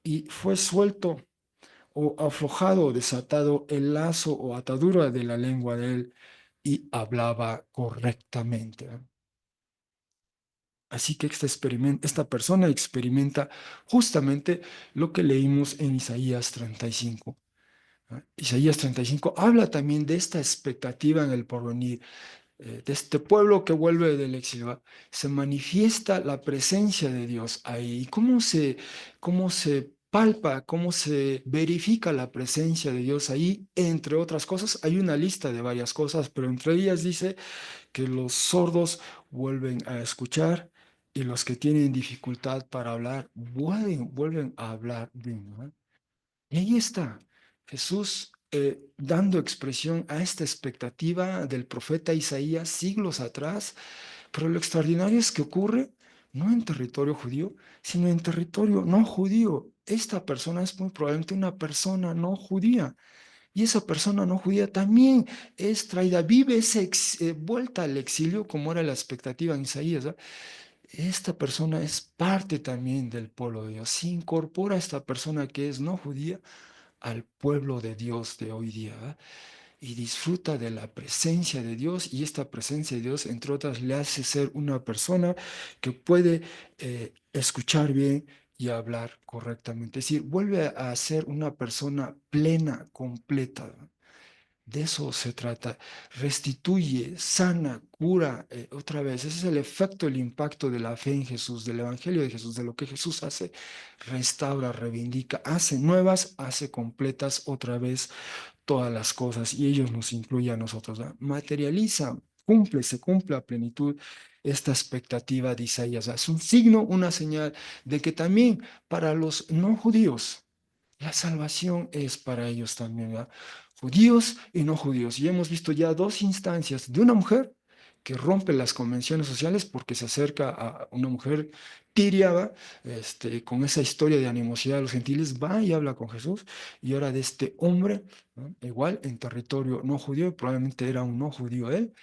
y fue suelto o aflojado o desatado el lazo o atadura de la lengua de él y hablaba correctamente. Así que esta persona experimenta justamente lo que leímos en Isaías 35. ¿Ah? Isaías 35 habla también de esta expectativa en el porvenir, de este pueblo que vuelve del exilio. ¿Va? Se manifiesta la presencia de Dios ahí. ¿Y cómo se palpa, cómo se verifica la presencia de Dios ahí? Entre otras cosas, hay una lista de varias cosas, pero entre ellas dice que los sordos vuelven a escuchar y los que tienen dificultad para hablar vuelven a hablar bien. ¿No? Y ahí está Jesús dando expresión a esta expectativa del profeta Isaías siglos atrás, pero lo extraordinario es que ocurre no en territorio judío, sino en territorio no judío. Esta persona es muy probablemente una persona no judía. Y esa persona no judía también es traída, vive esa vuelta al exilio como era la expectativa en Isaías. ¿Va? Esta persona es parte también del pueblo de Dios. Se incorpora a esta persona que es no judía al pueblo de Dios de hoy día, ¿va? Y disfruta de la presencia de Dios y esta presencia de Dios, entre otras, le hace ser una persona que puede escuchar bien y hablar correctamente. Es decir, vuelve a ser una persona plena, completa. ¿Va? De eso se trata. Restituye, sana, cura. Otra vez, ese es el efecto, el impacto de la fe en Jesús, del Evangelio de Jesús, de lo que Jesús hace. Restaura, reivindica, hace nuevas, hace completas otra vez todas las cosas y ellos nos incluye a nosotros. ¿Va? Materializa, cumple, se cumple a plenitud esta expectativa de Isaías. ¿Va? Es un signo, una señal de que también para los no judíos, la salvación es para ellos también, ¿verdad? Judíos y no judíos. Y hemos visto ya dos instancias de una mujer que rompe las convenciones sociales porque se acerca a una mujer tiria, ¿va? Con esa historia de animosidad de los gentiles, va y habla con Jesús. Y ahora de este hombre, ¿no? Igual en territorio no judío, probablemente era un no judío él,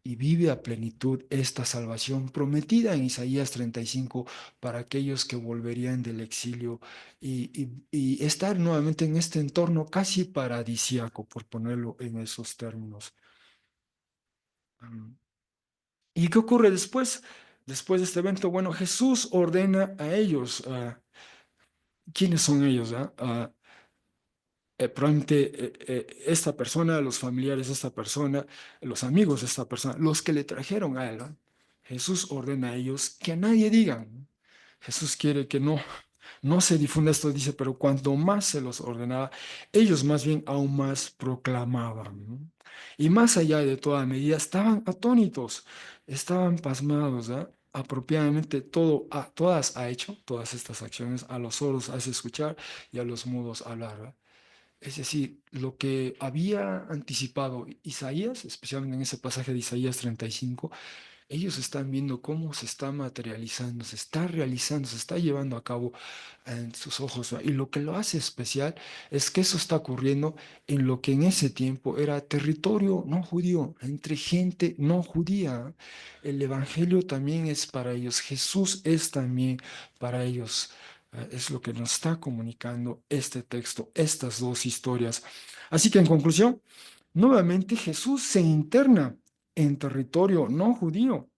y vive a plenitud esta salvación prometida en Isaías 35 para aquellos que volverían del exilio y estar nuevamente en este entorno casi paradisiaco, por ponerlo en esos términos. Mm. ¿Y qué ocurre después? Después de este evento, bueno, Jesús ordena a ellos. ¿Quiénes son ellos? Probablemente esta persona, los familiares de esta persona, los amigos de esta persona, los que le trajeron a él, ¿no? Jesús ordena a ellos que a nadie digan. ¿No? Jesús quiere que no se difunda esto, dice, pero cuanto más se los ordenaba, ellos más bien aún más proclamaban. ¿No? Y más allá de toda medida, estaban atónitos, estaban pasmados, ¿ah? Apropiadamente todas ha hecho, todas estas acciones, a los sordos hace escuchar y a los mudos hablar. ¿Va? Es decir, lo que había anticipado Isaías, especialmente en ese pasaje de Isaías 35, ellos están viendo cómo se está materializando, se está realizando, se está llevando a cabo en sus ojos. ¿Va? Y lo que lo hace especial es que eso está ocurriendo en lo que en ese tiempo era territorio no judío, entre gente no judía. El Evangelio también es para ellos, Jesús es también para ellos. Es lo que nos está comunicando este texto, estas dos historias. Así que en conclusión, nuevamente Jesús se interna en territorio no judío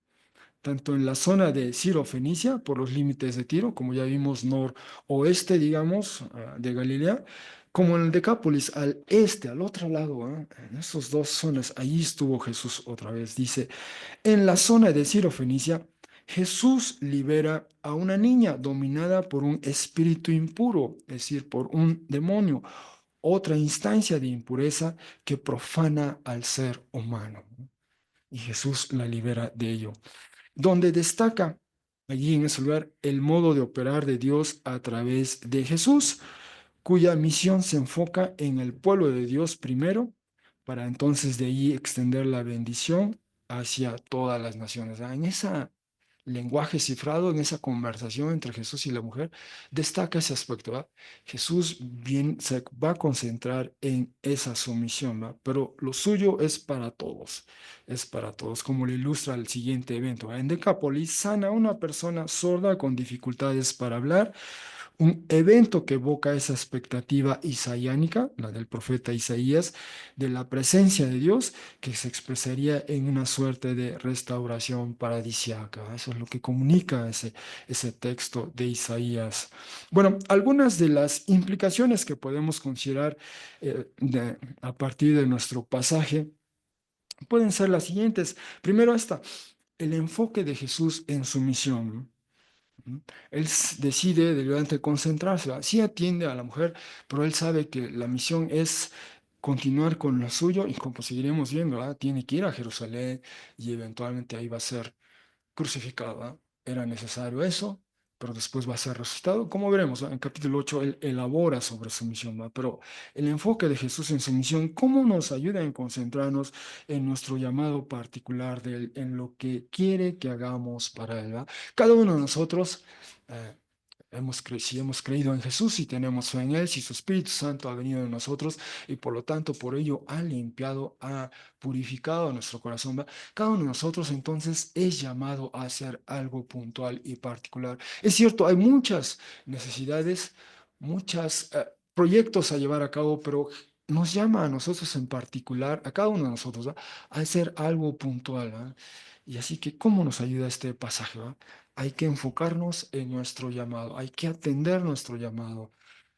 tanto en la zona de Ciro-Fenicia, por los límites de Tiro, como ya vimos, noroeste, digamos, de Galilea, como en el Decápolis, al este, al otro lado, en esas dos zonas, allí estuvo Jesús otra vez. Dice, en la zona de Ciro-Fenicia, Jesús libera a una niña dominada por un espíritu impuro, es decir, por un demonio, otra instancia de impureza que profana al ser humano. Y Jesús la libera de ello donde destaca allí en ese lugar el modo de operar de Dios a través de Jesús, cuya misión se enfoca en el pueblo de Dios primero, para entonces de allí extender la bendición hacia todas las naciones. En ese lenguaje cifrado, en esa conversación entre Jesús y la mujer, destaca ese aspecto. ¿Va? Jesús bien se va a concentrar en esa sumisión, ¿va? Pero lo suyo es para todos, como lo ilustra el siguiente evento. ¿Va? En Decápolis sana a una persona sorda con dificultades para hablar, un evento que evoca esa expectativa isaiánica, la del profeta Isaías, de la presencia de Dios, que se expresaría en una suerte de restauración paradisiaca. Eso es lo que comunica ese texto de Isaías. Bueno, algunas de las implicaciones que podemos considerar a partir de nuestro pasaje pueden ser las siguientes. Primero, el enfoque de Jesús en su misión. ¿No? Él decide deliberadamente concentrarse, ¿va? Sí atiende a la mujer, pero él sabe que la misión es continuar con lo suyo y como seguiremos viendo, ¿va? Tiene que ir a Jerusalén y eventualmente ahí va a ser crucificado, ¿va? Era necesario eso, pero después va a ser resucitado. Como veremos, ¿va? En capítulo 8 él elabora sobre su misión, ¿va? Pero el enfoque de Jesús en su misión, ¿cómo nos ayuda en concentrarnos en nuestro llamado particular de él, en lo que quiere que hagamos para él, ¿va? Cada uno de nosotros... eh, si hemos creído en Jesús, si tenemos fe en Él, si su Espíritu Santo ha venido en nosotros y por lo tanto por ello ha limpiado, ha purificado nuestro corazón, ¿va? Cada uno de nosotros entonces es llamado a hacer algo puntual y particular. Es cierto, hay muchas necesidades, muchos proyectos a llevar a cabo, pero nos llama a nosotros en particular, a cada uno de nosotros, ¿va? A hacer algo puntual, ¿va? Y así que, ¿cómo nos ayuda este pasaje, ¿va? Hay que enfocarnos en nuestro llamado, hay que atender nuestro llamado.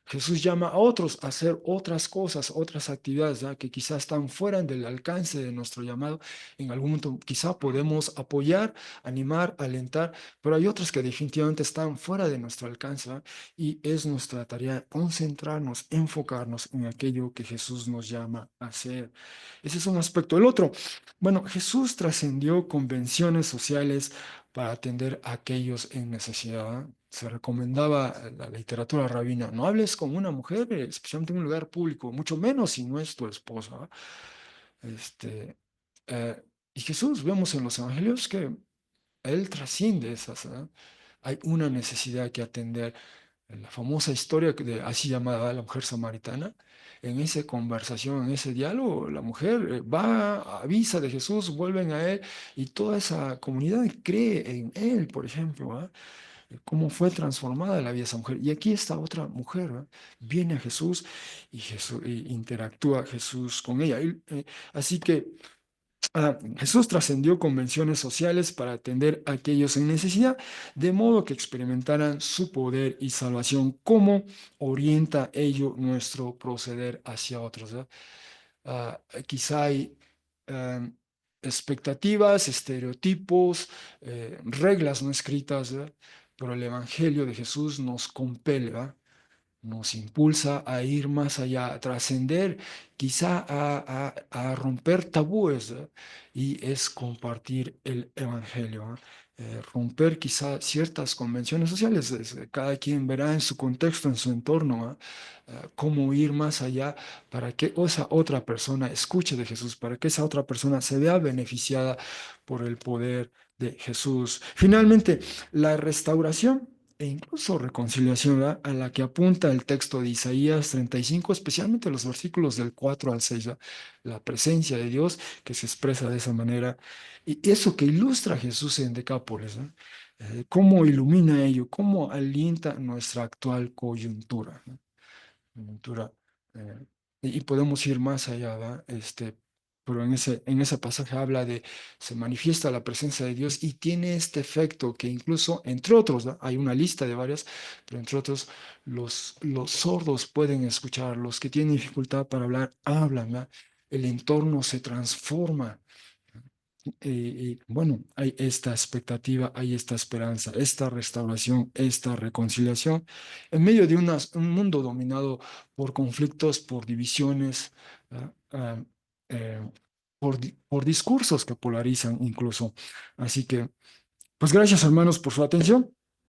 Jesús llama a otros a hacer otras cosas, otras actividades, ¿verdad? Que quizás están fuera del alcance de nuestro llamado. En algún momento quizá podemos apoyar, animar, alentar, pero hay otras que definitivamente están fuera de nuestro alcance, ¿verdad? Y es nuestra tarea concentrarnos, enfocarnos en aquello que Jesús nos llama a hacer. Ese es un aspecto. El otro, bueno, Jesús trascendió convenciones sociales para atender a aquellos en necesidad. Se recomendaba la literatura rabina, no hables con una mujer, especialmente en un lugar público, mucho menos si no es tu esposa. Este, y Jesús, vemos en los evangelios que Él trasciende esas. Hay una necesidad que atender. En la famosa historia así llamada la mujer samaritana, en esa conversación, en ese diálogo, la mujer va, avisa de Jesús, vuelven a él y toda esa comunidad cree en él, por ejemplo, ¿ah? Cómo fue transformada la vida de esa mujer. Y aquí esta otra mujer, ¿ah? Viene a Jesús y Jesús y interactúa Jesús con ella. Así que Jesús trascendió convenciones sociales para atender a aquellos en necesidad, de modo que experimentaran su poder y salvación. ¿Cómo orienta ello nuestro proceder hacia otros? ¿Eh? Quizá hay eh, expectativas, estereotipos, reglas no escritas, ¿verdad? Pero el Evangelio de Jesús nos compele, ¿verdad? Nos impulsa a ir más allá, a trascender, quizá a romper tabúes, ¿eh? Y es compartir el Evangelio, ¿eh? Romper quizá ciertas convenciones sociales. Cada quien verá en su contexto, en su entorno, cómo ir más allá para que esa otra persona escuche de Jesús, para que esa otra persona se vea beneficiada por el poder de Jesús. Finalmente, la restauración e incluso reconciliación, ¿verdad? A la que apunta el texto de Isaías 35, especialmente los versículos del 4 al 6, ¿verdad? La presencia de Dios que se expresa de esa manera, y eso que ilustra a Jesús en Decápolis, ¿no? Cómo ilumina ello, cómo alienta nuestra actual coyuntura, ¿no? Coyuntura, eh, y podemos ir más allá, ¿verdad? Pero en ese pasaje habla de, se manifiesta la presencia de Dios y tiene este efecto que incluso, entre otros, ¿verdad? Hay una lista de varias, pero entre otros, los sordos pueden escuchar, los que tienen dificultad para hablar, hablan, ¿verdad? El entorno se transforma. Y bueno, hay esta expectativa, hay esta esperanza, esta restauración, esta reconciliación en medio de un mundo dominado por conflictos, por divisiones, ¿ah? Eh, por discursos que polarizan incluso. Así que, pues gracias hermanos por su atención.